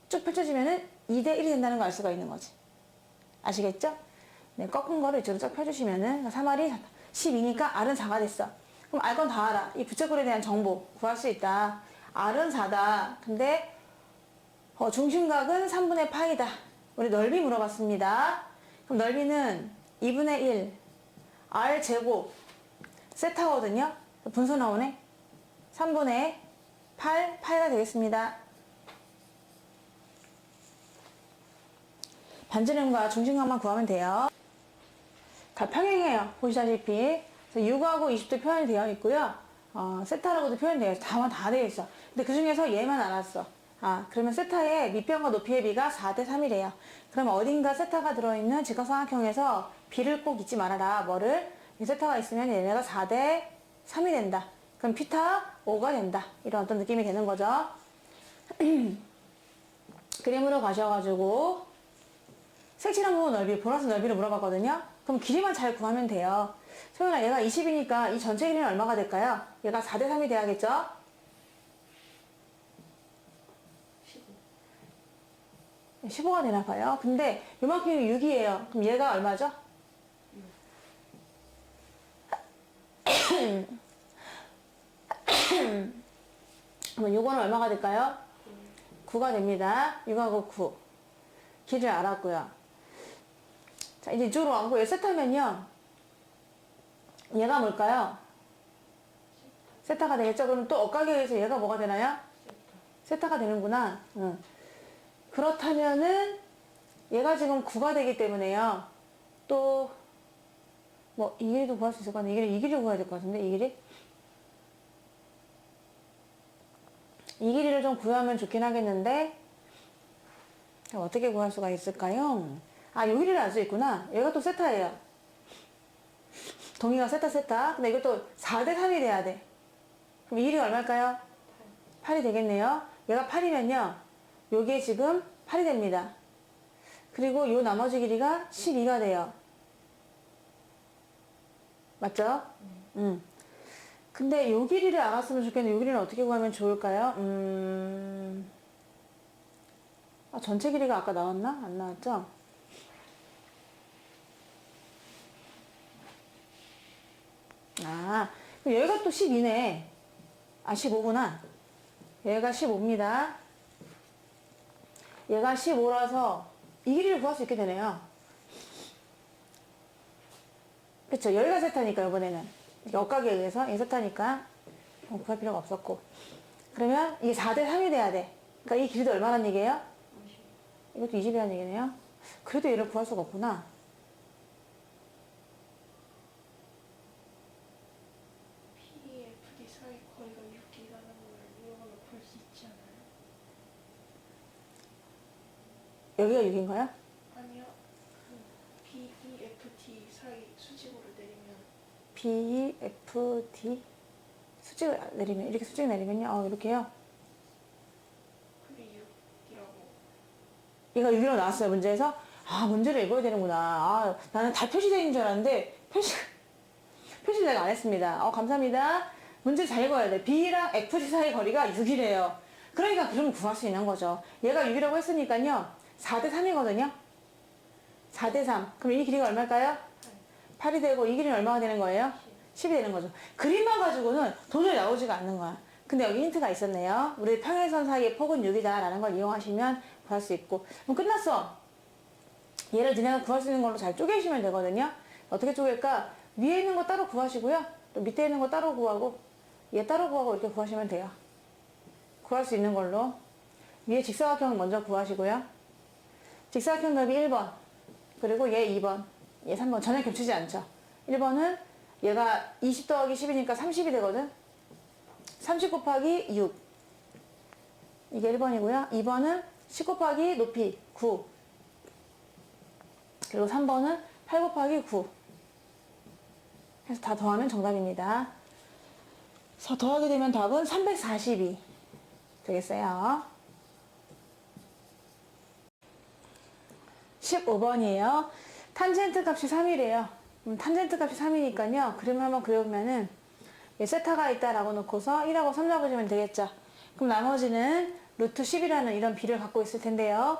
쭉 펼쳐지면은 2대 1이 된다는 걸 알 수가 있는 거지. 아시겠죠? 네, 꺾은 거를 이쪽으로 쫙 펴주시면은 3R이 12니까 R은 4가 됐어. 그럼 알 건 다 알아. 이 부채꼴에 대한 정보 구할 수 있다. R은 4다. 근데 중심각은 3분의 파이다. 우리 넓이 물어봤습니다. 그럼 넓이는 2분의 1 R 제곱 세타거든요. 분수 나오네. 3분의 8 파이가 되겠습니다. 반지름과 중심각만 구하면 돼요. 다 평행해요. 보시다시피 그래서 6하고 20도 표현이 되어 있고요. 세타라고도 표현이 되어 있어. 다 되어 있어. 근데 그 중에서 얘만 알았어. 그러면 세타의 밑변과 높이의 비가 4대 3이래요. 그럼 어딘가 세타가 들어있는 직각삼각형에서 비를 꼭 잊지 말아라. 뭐를? 이 세타가 있으면 얘네가 4대 3이 된다. 그럼 피타 5가 된다. 이런 어떤 느낌이 되는 거죠. 그림으로 가셔가지고 색칠한 부분 넓이, 보라색 넓이를 물어봤거든요. 그럼 길이만 잘 구하면 돼요. 소연아, 얘가 20이니까 이 전체 길이는 얼마가 될까요? 얘가 4대 3이 돼야겠죠? 15가 되나 봐요. 근데 요만큼이 6이에요. 그럼 얘가 얼마죠? 그럼 요거는 얼마가 될까요? 9가 됩니다. 6하고 9. 길이를 알았고요. 자, 이제 이쪽으로 와보고 얘 세타면요. 얘가 뭘까요? 세타가 되겠죠? 그럼 또 엇가게 해서 얘가 뭐가 되나요? 세타가 되는구나. 응. 그렇다면은 얘가 지금 9가 되기 때문에요. 또 뭐 이 길이도 구할 수 있을 것 같은데 이 길이 구해야 될 것 같은데 이 길이? 이 길이를 좀 구하면 좋긴 하겠는데 어떻게 구할 수가 있을까요? 이 길이를 알 수 있구나. 얘가 또 세타예요. 동의가 세타. 근데 이것도 4대 3이 돼야 돼. 그럼 이 길이가 얼마일까요? 8이 되겠네요. 얘가 8이면요. 요게 지금 8이 됩니다. 그리고 요 나머지 길이가 12가 돼요. 맞죠? 근데 요 길이를 알았으면 좋겠는데 요 길이는 어떻게 구하면 좋을까요? 전체 길이가 아까 나왔나? 안 나왔죠? 그럼 여기가 또 12네. 15구나. 얘가 15입니다. 얘가 15라서 이 길이를 구할 수 있게 되네요. 그쵸? 여기가 세타니까, 이번에는. 엇가게 의해서 얘 세타니까 구할 필요가 없었고. 그러면 이게 4대 3이 돼야 돼. 그러니까 이 길이도 얼마란 얘기예요? 20. 이것도 20이라는 얘기네요. 그래도 얘를 구할 수가 없구나. PFD 사이 거리가 6이라는 걸 이걸로 볼 수 있지 않아요? 여기가 6인가요? 아니요. BEFT 사이 수직으로 내리면 BFD 수직을 내리면 이렇게 수직 내리면요. 이렇게요. 그게 6이라고. 얘가 6이라고 나왔어요. 문제에서. 문제를 읽어야 되는구나. 나는 다 표시되어 있는 줄 알았는데 표시를 내가 안 했습니다. 감사합니다. 문제 잘 읽어야 돼. B랑 FD 사이 거리가 6이래요. 그러니까 그러면 구할 수 있는 거죠. 얘가 6이라고 했으니까요. 4대 3이거든요. 4대 3. 그럼 이 길이가 얼마일까요? 8이 되고 이 길이는 얼마가 되는 거예요? 10이 되는 거죠. 그림만 가지고는 도저히 나오지가 않는 거야. 근데 여기 힌트가 있었네요. 우리 평행선 사이의 폭은 6이다 라는 걸 이용하시면 구할 수 있고. 그럼 끝났어. 얘를 니네가 구할 수 있는 걸로 잘 쪼개시면 되거든요. 어떻게 쪼갤까? 위에 있는 거 따로 구하시고요. 또 밑에 있는 거 따로 구하고 얘 따로 구하고 이렇게 구하시면 돼요. 구할 수 있는 걸로. 위에 직사각형 먼저 구하시고요. 직사각형 넓이 1번. 그리고 얘 2번. 얘 3번. 전혀 겹치지 않죠. 1번은 얘가 20 더하기 10이니까 30이 되거든. 30 곱하기 6. 이게 1번이고요. 2번은 10 곱하기 높이 9. 그리고 3번은 8 곱하기 9. 해서 다 더하면 정답입니다. 그래서 더하게 되면 답은 342 되겠어요. 15번이에요. 탄젠트 값이 3이래요. 탄젠트 값이 3이니까요. 그림을 한번 그려보면은 세타가 있다라고 놓고서 1하고 3 잡으시면 되겠죠. 그럼 나머지는 루트 10이라는 이런 비를 갖고 있을 텐데요.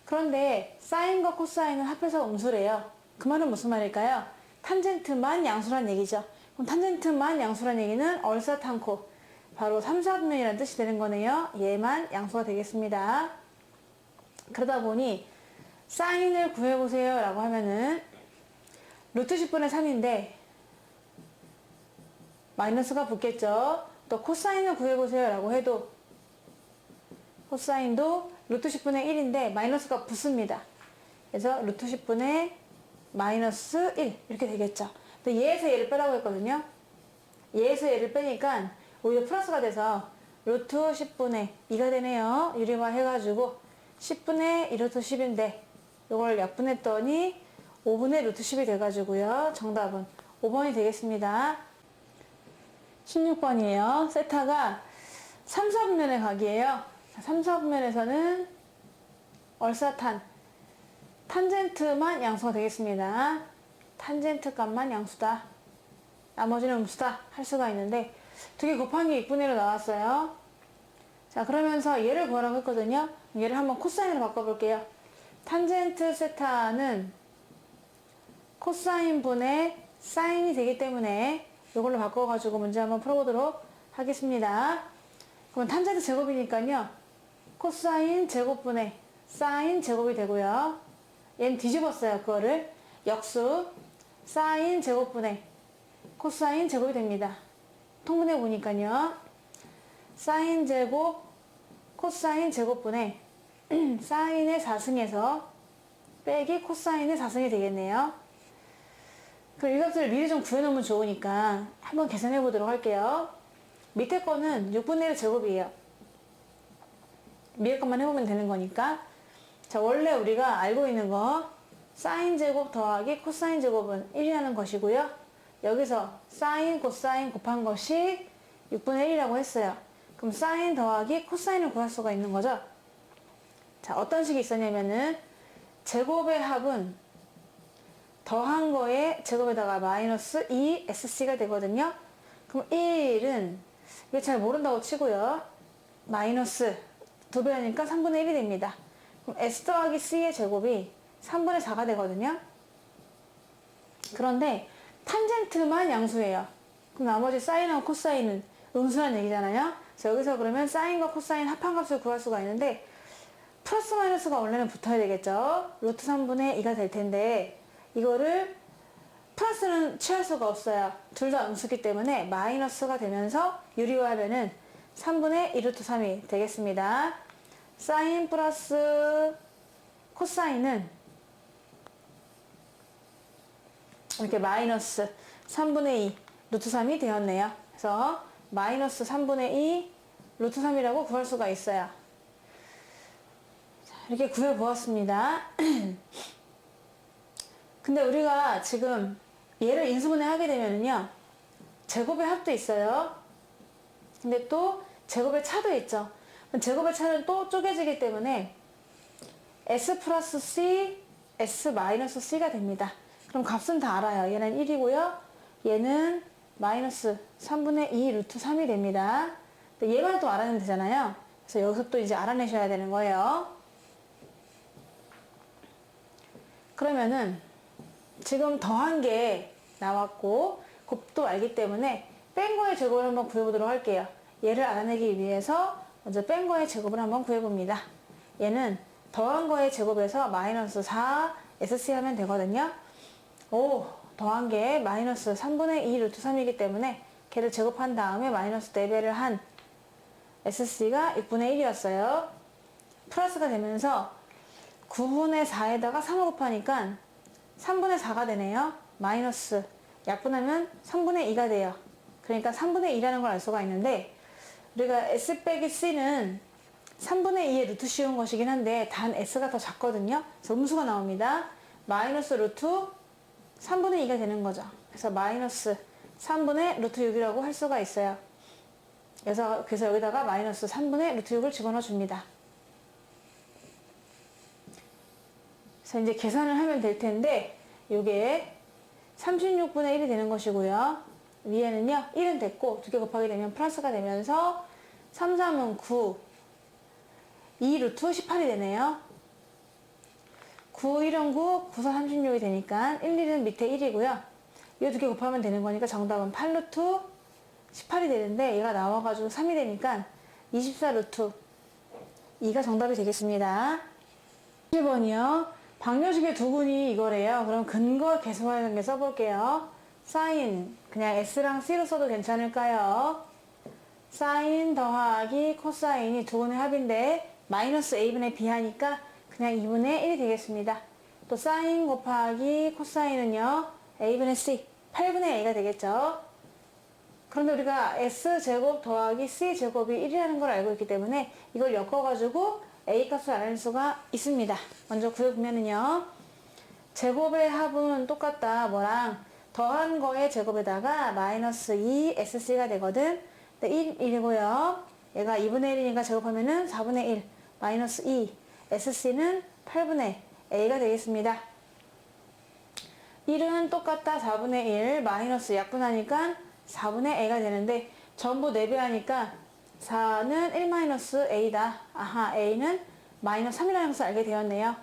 그런데 사인과 코사인은 합해서 음수래요. 그 말은 무슨 말일까요? 탄젠트만 양수란 얘기죠. 그럼 탄젠트만 양수란 얘기는 얼사탄코 바로 3, 4분면이라는 뜻이 되는 거네요. 얘만 양수가 되겠습니다. 그러다 보니 사인을 구해보세요 라고 하면은 루트 10분의 3인데 마이너스가 붙겠죠. 또 코사인을 구해보세요 라고 해도 코사인도 루트 10분의 1인데 마이너스가 붙습니다. 그래서 루트 10분의 마이너스 1 이렇게 되겠죠. 근데 얘에서 얘를 빼라고 했거든요. 얘에서 얘를 빼니까 오히려 플러스가 돼서 루트 10분의 2가 되네요. 유리화 해가지고 10분의 1루트 10인데 이걸 약분했더니 5분의 루트 10이 돼가지고요. 정답은 5번이 되겠습니다. 16번이에요. 세타가 3, 4분면의 각이에요. 3, 4분면에서는 얼사탄 탄젠트만 양수가 되겠습니다. 탄젠트 값만 양수다. 나머지는 음수다 할 수가 있는데 두 개 곱한 게 6분의 1로 나왔어요. 자, 그러면서 얘를 구하라고 했거든요. 얘를 한번 코사인으로 바꿔볼게요. 탄젠트 세타는 코사인 분의 사인이 되기 때문에 이걸로 바꿔가지고 문제 한번 풀어보도록 하겠습니다. 그럼 탄젠트 제곱이니까요. 코사인 제곱분의 사인 제곱이 되고요. 얘는 뒤집었어요. 그거를 역수 사인 제곱분의 코사인 제곱이 됩니다. 통분해 보니까요. 사인 제곱 코사인 제곱분의 사인의 4승에서 빼기 코사인의 4승이 되겠네요. 그럼 이 값을 미리 좀 구해놓으면 좋으니까 한번 계산해 보도록 할게요. 밑에 거는 6분의 1 제곱이에요. 위에 것만 해보면 되는 거니까. 자, 원래 우리가 알고 있는 거 사인 제곱 더하기 코사인 제곱은 1이라는 것이고요. 여기서 사인 코사인 곱한 것이 6분의 1이라고 했어요. 그럼 사인 더하기 코사인을 구할 수가 있는 거죠. 자, 어떤 식이 있었냐면은 제곱의 합은 더한 거에 제곱에다가 마이너스 2sc가 되거든요. 그럼 1은 이거 잘 모른다고 치고요. 마이너스 2배 하니까 3분의 1이 됩니다. 그럼 s 더하기 c의 제곱이 3분의 4가 되거든요. 그런데 탄젠트만 양수예요. 그럼 나머지 사인하고 코사인은 음수란 얘기잖아요. 그래서 여기서 그러면 사인과 코사인 합한값을 구할 수가 있는데 플러스 마이너스가 원래는 붙어야 되겠죠. 루트 3분의 2가 될 텐데 이거를 플러스는 취할 수가 없어요. 둘 다 음수기 때문에 마이너스가 되면서 유리화하면은 3분의 1루트 3이 되겠습니다. 사인 플러스 코사인은 이렇게 마이너스 3분의 2 루트 3이 되었네요. 그래서 마이너스 3분의 2 루트 3이라고 구할 수가 있어요. 자, 이렇게 구해보았습니다. 근데 우리가 지금 얘를 인수분해 하게 되면요. 제곱의 합도 있어요. 근데 또 제곱의 차도 있죠. 제곱의 차는 또 쪼개지기 때문에 s 플러스 c, s 마이너스 c가 됩니다. 그럼 값은 다 알아요. 얘는 1이고요. 얘는 마이너스 3분의 2 루트 3이 됩니다. 근데 얘만 또 알아내면 되잖아요. 그래서 여기서 또 이제 알아내셔야 되는 거예요. 그러면은 지금 더한 게 나왔고 곱도 알기 때문에 뺀 거의 제곱을 한번 구해보도록 할게요. 얘를 알아내기 위해서 먼저 뺀 거의 제곱을 한번 구해봅니다. 얘는 더한 거의 제곱에서 마이너스 4 sc 하면 되거든요. 오, 더한 게 마이너스 3분의 2 루트 3이기 때문에 걔를 제곱한 다음에 마이너스 4배를 한 sc가 6분의 1이었어요. 플러스가 되면서 9분의 4에다가 3을 곱하니까 3분의 4가 되네요. 마이너스 약분하면 3분의 2가 돼요. 그러니까 3분의 2라는 걸 알 수가 있는데 우리가 s 빼기 c는 3분의 2의 루트 씌운 것이긴 한데 단 s가 더 작거든요. 그래서 음수가 나옵니다. 마이너스 루트 3분의 2가 되는 거죠. 그래서 마이너스 3분의 루트 6이라고 할 수가 있어요. 그래서 여기다가 마이너스 3분의 루트 6을 집어넣어 줍니다. 그래서 이제 계산을 하면 될 텐데 이게 36분의 1이 되는 것이고요. 위에는요 1은 됐고 두 개 곱하게 되면 플러스가 되면서 3, 3은 9 2 루트 18이 되네요. 9, 1은 9, 9, 4, 36이 되니까 1, 1은 밑에 1이고요. 이 두 개 곱하면 되는 거니까 정답은 8 루트 18이 되는데 얘가 나와가지고 3이 되니까 24 루트 2가 정답이 되겠습니다. 1번이요. 방정식의 두근이 이거래요. 그럼 근거 계수하는 써볼게요. 사인 그냥 s랑 c로 써도 괜찮을까요? 사인 더하기 코사인이 두근의 합인데 마이너스 a분의 b 하니까 그냥 2분의 1이 되겠습니다. 또 사인 곱하기 코사인은요 a분의 c 8분의 a가 되겠죠. 그런데 우리가 s제곱 더하기 c제곱이 1이라는 걸 알고 있기 때문에 이걸 엮어가지고 a 값을 알아낼 수가 있습니다. 먼저 구해보면은요. 제곱의 합은 똑같다. 뭐랑? 더한 거의 제곱에다가 마이너스 2 sc가 되거든. 1이고요. 얘가 2분의 1이니까 제곱하면은 4분의 1 마이너스 2 sc는 8분의 a가 되겠습니다. 1은 똑같다. 4분의 1 마이너스 약분하니까 4분의 a가 되는데 전부 4배 하니까 4는 1 마이너스 a다. 아하, a는 마이너스 3이라는 것을 알게 되었네요.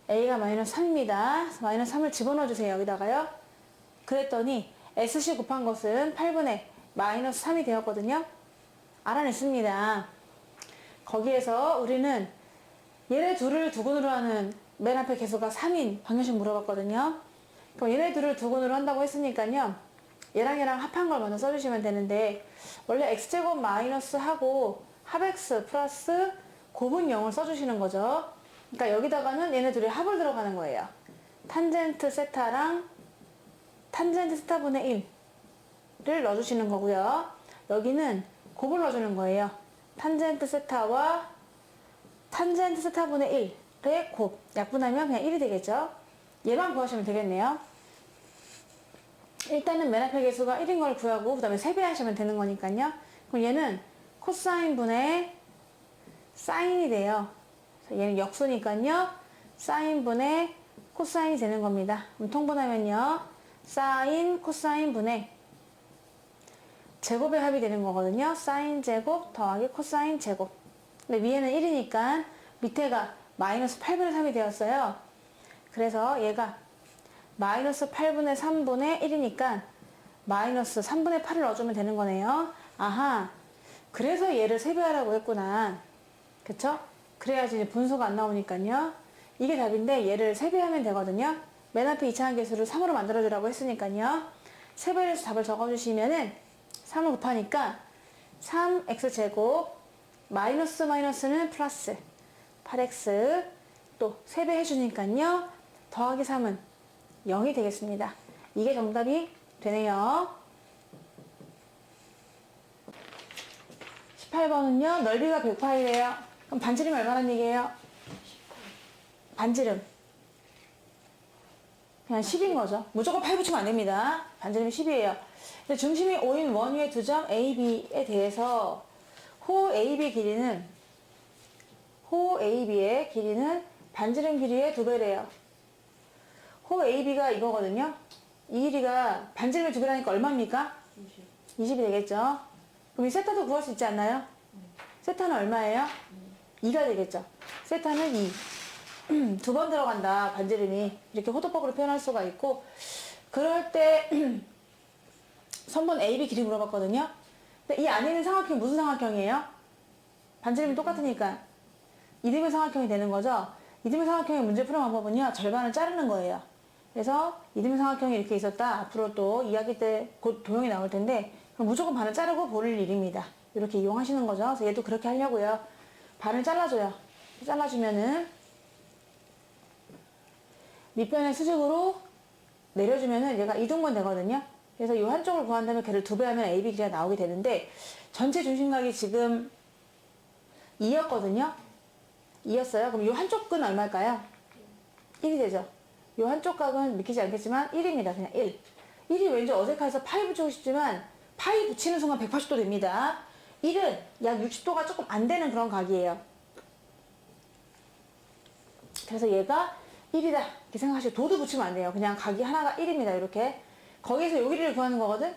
a가 마이너스 3입니다. 마이너스 3을 집어넣어 주세요. 여기다가요. 그랬더니 sc 곱한 것은 8분의 마이너스 3이 되었거든요. 알아냈습니다. 거기에서 우리는 얘네 둘을 두근으로 하는 맨 앞에 개수가 3인 방정식 물어봤거든요. 그럼 얘네 둘을 두근으로 한다고 했으니까요. 얘랑 얘랑 합한 걸 먼저 써주시면 되는데 원래 x제곱 마이너스 하고 합x 플러스 곱은 0을 써주시는 거죠. 그러니까 여기다가는 얘네 둘이 합을 들어가는 거예요. 탄젠트 세타랑 탄젠트 세타분의 1을 넣어주시는 거고요. 여기는 곱을 넣어주는 거예요. 탄젠트 세타와 탄젠트 세타분의 1의 곱. 약분하면 그냥 1이 되겠죠. 얘만 구하시면 되겠네요. 일단은 맨 앞에 개수가 1인 걸 구하고 그 다음에 세배하시면 되는 거니까요. 그럼 얘는 코사인 분의 사인이 돼요. 얘는 역수니까요. 사인 분의 코사인이 되는 겁니다. 그럼 통분하면요. 사인 코사인 분의 제곱의 합이 되는 거거든요. 사인 제곱 더하기 코사인 제곱. 근데 위에는 1이니까 밑에가 마이너스 8분의 3이 되었어요. 그래서 얘가 마이너스 8분의 3분의 1이니까 마이너스 3분의 8을 넣어주면 되는 거네요. 아하, 그래서 얘를 세배하라고 했구나. 그쵸? 그래야지 이제 분수가 안 나오니까요. 이게 답인데 얘를 세배하면 되거든요. 맨 앞에 이차한 개수를 3으로 만들어주라고 했으니까요. 세배를 해서 답을 적어주시면은 3을 곱하니까 3x제곱 마이너스 마이너스는 플러스 8x 또 세배해주니까요. 더하기 3은 0이 되겠습니다. 이게 정답이 되네요. 18번은요. 넓이가 108이래요. 그럼 반지름이 얼마란 얘기예요? 반지름. 그냥 10인 거죠. 무조건 8 붙이면 안 됩니다. 반지름이 10이에요. 근데 중심이 5인 원 위의 두 점 A, B에 대해서 호 AB 의 길이는 반지름 길이의 2배래요. 호 AB가 이거거든요. 이 길이가 반지름의 2배라니까 얼마입니까? 20이 되겠죠. 그럼 이 세타도 구할 수 있지 않나요? 세타는 얼마예요? 2가 되겠죠. 세타는 2. 두 번 들어간다, 반지름이. 이렇게 호도법으로 표현할 수가 있고, 그럴 때 선분 AB 길이 물어봤거든요. 근데 이 안에 있는 삼각형이 무슨 삼각형이에요? 반지름이 똑같으니까 이등변 삼각형이 되는 거죠. 이등변 삼각형의 문제 푸는 방법은요. 절반을 자르는 거예요. 그래서 이등변 삼각형이 이렇게 있었다. 앞으로 또 2학기 때 곧 도형이 나올 텐데 그럼 무조건 반을 자르고 보를 일입니다. 이렇게 이용하시는 거죠. 그래서 얘도 그렇게 하려고요. 반을 잘라줘요. 잘라주면은 밑변의 수직으로 내려주면은 얘가 이등분 되거든요. 그래서 이 한쪽을 구한 다음에 걔를 2배 하면 AB 길이가 나오게 되는데 전체 중심각이 지금 2였거든요. 2였어요. 그럼 이 한쪽 끈 얼마일까요? 1이 되죠. 이 한쪽 각은 믿기지 않겠지만 1입니다. 그냥 1. 1이 왠지 어색해서 파이 붙이고 싶지만 파이 붙이는 순간 180도 됩니다. 1은 약 60도가 조금 안 되는 그런 각이에요. 그래서 얘가 1이다 이렇게 생각하시고 도도 붙이면 안 돼요. 그냥 각이 하나가 1입니다. 이렇게. 거기에서 요 길이를 구하는 거거든?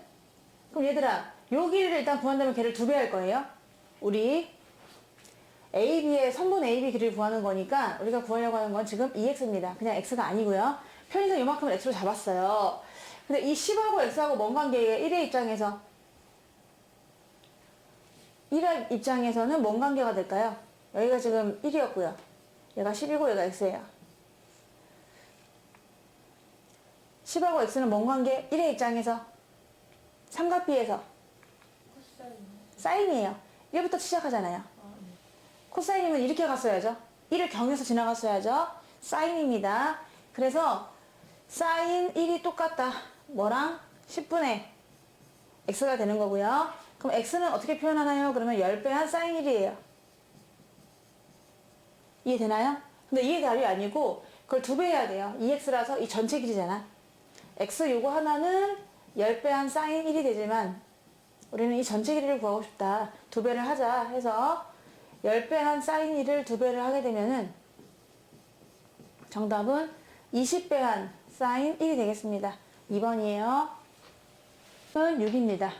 그럼 얘들아 요 길이를 일단 구한다면 걔를 2배 할 거예요. 우리 AB의 선분 AB 길이를 구하는 거니까 우리가 구하려고 하는 건 지금 2x입니다. 그냥 x가 아니고요. 편의상 요만큼을 x로 잡았어요. 근데 이 10하고 x하고 뭔 관계예요? 1의 입장에서 1의 입장에서는 뭔 관계가 될까요? 여기가 지금 1이었고요. 얘가 10이고 얘가 x예요. 10하고 x는 뭔 관계? 1의 입장에서 삼각비에서 사인이에요. 1부터 시작하잖아요. 코사인이면 이렇게 갔어야죠. 1을 경에서 지나갔어야죠. 사인입니다. 그래서 사인 1이 똑같다. 뭐랑 10분의 x가 되는 거고요. 그럼 x는 어떻게 표현하나요? 그러면 10배 한 sin 1이에요. 이해되나요? 근데 이게 답이 아니고 그걸 2배 해야 돼요. 2x라서 이 전체 길이잖아. x 요거 하나는 10배 한 sin 1이 되지만 우리는 이 전체 길이를 구하고 싶다. 2배를 하자 해서 10배 한 sin 1을 2배를 하게 되면은 정답은 20배 한 sin 1이 되겠습니다. 2번이에요. 은 6입니다.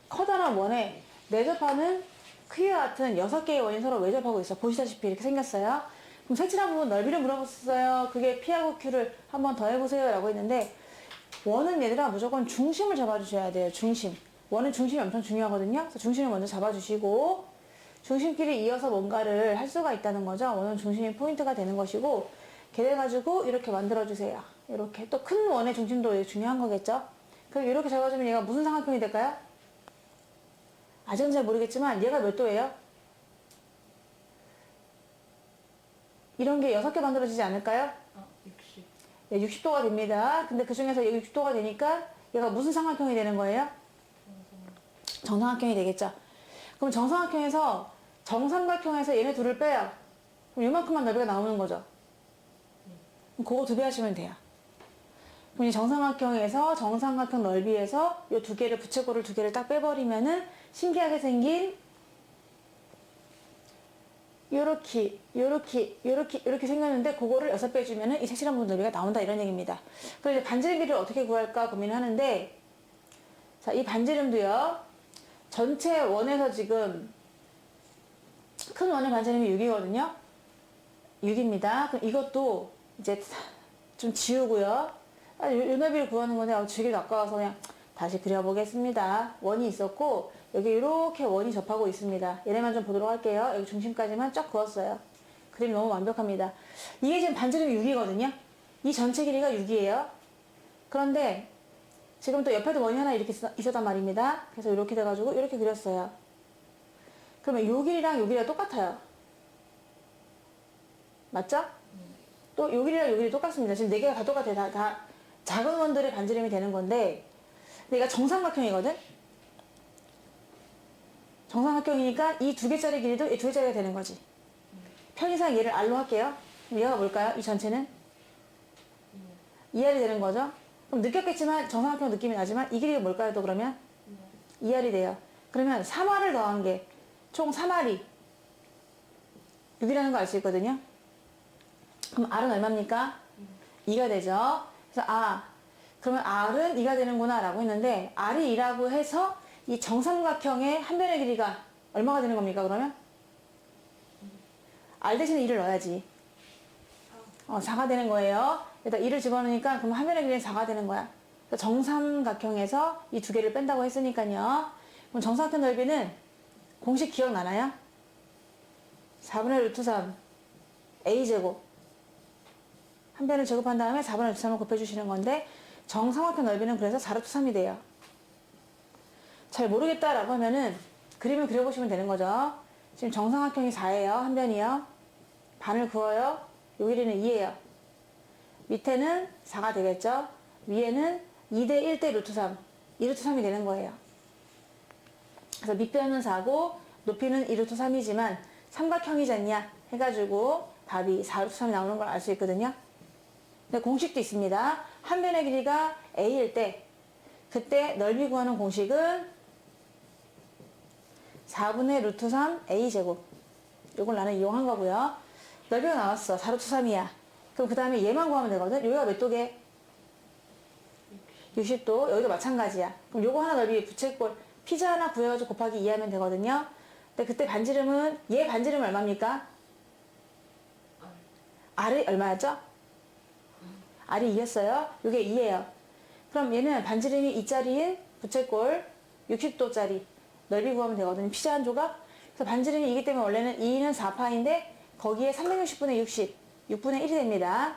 커다란 원에 내접하는 크기와 같은 6개의 원이 서로 외접하고 있어. 보시다시피 이렇게 생겼어요. 그럼 색칠한 부분 넓이를 물어봤어요. 그게 P하고 Q를 한번 더 해보세요 라고 했는데 원은 얘들아 무조건 중심을 잡아주셔야 돼요. 중심. 원은 중심이 엄청 중요하거든요. 그래서 중심을 먼저 잡아주시고 중심끼리 이어서 뭔가를 할 수가 있다는 거죠. 원은 중심이 포인트가 되는 것이고 그래가지고 이렇게 만들어주세요. 이렇게 또 큰 원의 중심도 중요한 거겠죠. 그럼 이렇게 잡아주면 얘가 무슨 삼각형이 될까요? 아직은 잘 모르겠지만 얘가 몇 도예요? 이런 게 6개 만들어지지 않을까요? 60. 네, 60도가 됩니다. 근데 그 중에서 60도가 되니까 얘가 무슨 삼각형이 되는 거예요? 정삼각형이 되겠죠. 그럼 정삼각형에서 정삼각형에서 얘네 둘을 빼요. 그럼 이만큼만 넓이가 나오는 거죠. 그럼 그거 2배 하시면 돼요. 그럼 이 정삼각형에서 정삼각형 넓이에서 이 2개를 부채꼴을 2개를 딱 빼버리면은 신기하게 생긴 요렇게 생겼는데 그거를 6배 주면은 이 색칠한 부분 넓이가 나온다 이런 얘기입니다. 그럼 이제 반지름 길이를 어떻게 구할까 고민을 하는데 자, 이 반지름도요. 전체 원에서 지금 큰 원의 반지름이 6이거든요. 6입니다. 그럼 이것도 이제 좀 지우고요. 요 넓이를 구하는 건데 지우기도 아까워서 그냥 다시 그려보겠습니다. 원이 있었고 여기 이렇게 원이 접하고 있습니다. 얘네만 좀 보도록 할게요. 여기 중심까지만 쫙 그었어요. 그림이 너무 완벽합니다. 이게 지금 반지름이 6이거든요. 이 전체 길이가 6이에요. 그런데 지금 또 옆에도 원이 하나 이렇게 있었단 말입니다. 그래서 이렇게 돼가지고 이렇게 그렸어요. 그러면 요 길이랑 요 길이가 똑같아요. 맞죠? 또 요 길이랑 요 길이 똑같습니다. 지금 4개가 다 똑같아요. 다 작은 원들의 반지름이 되는 건데 근데 얘가 정삼각형이거든? 정삼각형이니까 이 2개짜리 길이도 이 2개짜리가 되는 거지. 편의상 얘를 R로 할게요. 그럼 얘가 뭘까요? 이 전체는? 2R이 되는 거죠? 그럼 느꼈겠지만 정삼각형 느낌이 나지만 이 길이가 뭘까요? 또 그러면? 2R이 돼요. 그러면 3R을 더한 게 총 3R이 6이라는 거 알 수 있거든요. 그럼 R은 얼마입니까? 2가 되죠. 그래서 그러면 R은 2가 되는구나 라고 했는데 R이 2라고 해서 이 정삼각형의 한 변의 길이가 얼마가 되는 겁니까 그러면? R 대신에 2를 넣어야지. 4가 되는 거예요. 일단 2를 집어넣으니까 그럼 한 변의 길이는 4가 되는 거야. 그래서 정삼각형에서 이 2개를 뺀다고 했으니까요. 그럼 정삼각형 넓이는 공식 기억나나요? 4분의 루트 3 a제곱 한 변을 제곱한 다음에 4분의 루트 3을 곱해주시는 건데 정삼각형 넓이는 그래서 4루트 3이 돼요. 잘 모르겠다라고 하면은 그림을 그려보시면 되는 거죠. 지금 정삼각형이 4예요. 한 변이요. 반을 그어요. 요 길이는 2예요. 밑에는 4가 되겠죠. 위에는 2대 1대 루트 3 2루트 3이 되는 거예요. 그래서 밑변은 4고 높이는 2루트 3이지만 삼각형이지 않냐 해가지고 답이 4루트 3이 나오는 걸 알 수 있거든요. 근데 공식도 있습니다. 한 변의 길이가 a일 때 그때 넓이 구하는 공식은 4분의 루트 3 a제곱 이걸 나는 이용한 거고요. 넓이가 나왔어. 4루트 3이야. 그럼 그 다음에 얘만 구하면 되거든. 여기가 몇 도게? 60도. 여기도 마찬가지야. 그럼 요거 하나 넓이 부채꼴 피자 하나 구해가지고 곱하기 2 하면 되거든요. 근데 그때 반지름은 얘 반지름은 얼마입니까? R이 얼마였죠? R이 2였어요. 이게 2예요. 그럼 얘는 반지름이 2짜리인 부채꼴 60도짜리 넓이 구하면 되거든요. 피자 한 조각. 그래서 반지름이 2기 때문에 원래는 2는 4파인데 거기에 360분의 60, 6분의 1이 됩니다.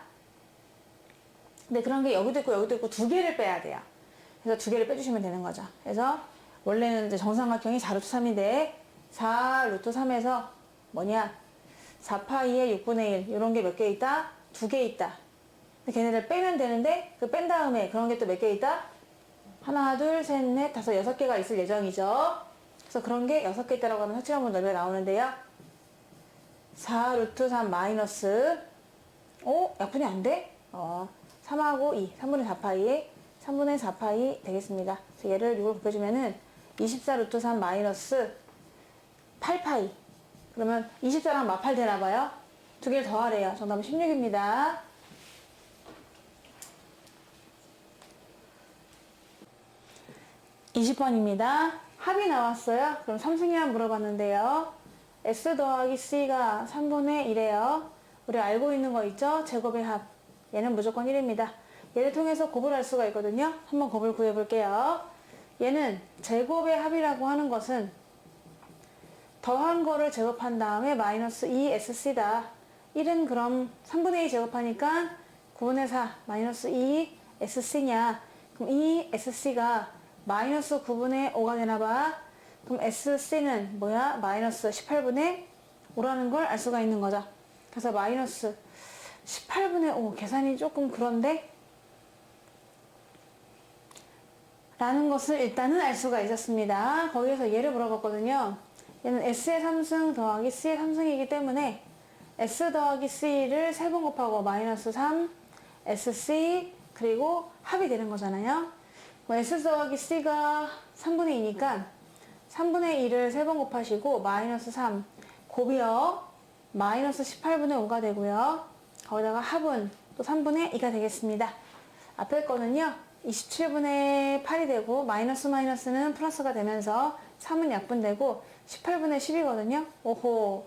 근데 그런 게 여기도 있고 여기도 있고 2개를 빼야 돼요. 그래서 2개를 빼주시면 되는 거죠. 그래서 원래는 이제 정삼각형이 4루트 3인데 4루트 3에서 뭐냐 4파이에 6분의 1 이런 게 몇 개 있다? 2개 있다. 근데 걔네를 빼면 되는데 그 뺀 다음에 그런 게 또 몇 개 있다? 하나, 둘, 셋, 넷, 다섯, 6개가 있을 예정이죠. 그래서 그런 게 6개 따라가는 확실한 넓이가 나오는데요. 4 루트 3 마이너스, 약분이 안 돼? 3하고 2, 3분의 4파이, 3분의 4파이 되겠습니다. 그래서 얘를 6을 곱해주면은 24 루트 3 마이너스 8파이. 그러면 24랑 마팔 되나봐요. 두 개를 더하래요. 정답은 16입니다. 20번입니다. 합이 나왔어요. 그럼 삼승이한 물어봤는데요. S 더하기 C가 3분의 1이에요. 우리 알고 있는 거 있죠? 제곱의 합. 얘는 무조건 1입니다. 얘를 통해서 곱을 할 수가 있거든요. 한번 곱을 구해볼게요. 얘는 제곱의 합이라고 하는 것은 더한 거를 제곱한 다음에 마이너스 2SC다. 1은 그럼 3분의 2 제곱하니까 9분의 4 마이너스 2SC냐. 그럼 2SC가 마이너스 9분의 5가 되나봐. 그럼 SC는 뭐야? 마이너스 18분의 5라는 걸 알 수가 있는 거죠. 그래서 마이너스 18분의 5 계산이 조금 그런데? 라는 것을 일단은 알 수가 있었습니다. 거기에서 얘를 물어봤거든요. 얘는 S의 3승 더하기 C의 3승이기 때문에 S 더하기 C를 3번 곱하고 마이너스 3 SC 그리고 합이 되는 거잖아요. S 더하기 C가 3분의 2니까 3분의 2를 3번 곱하시고 마이너스 3 곱이요 마이너스 18분의 5가 되고요. 거기다가 합은 또 3분의 2가 되겠습니다. 앞에 거는요 27분의 8이 되고 마이너스는 플러스가 되면서 3은 약분되고 18분의 10이거든요. 오호.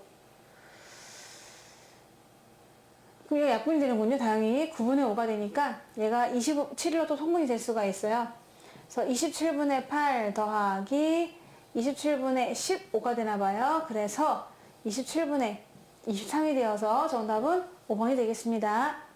그럼 얘가 약분이 되는군요. 다행히 9분의 5가 되니까 얘가 27일로 또 통분이 될 수가 있어요. 그래서 27분의 8 더하기 27분의 15가 되나봐요. 그래서 27분의 23이 되어서 정답은 5번이 되겠습니다.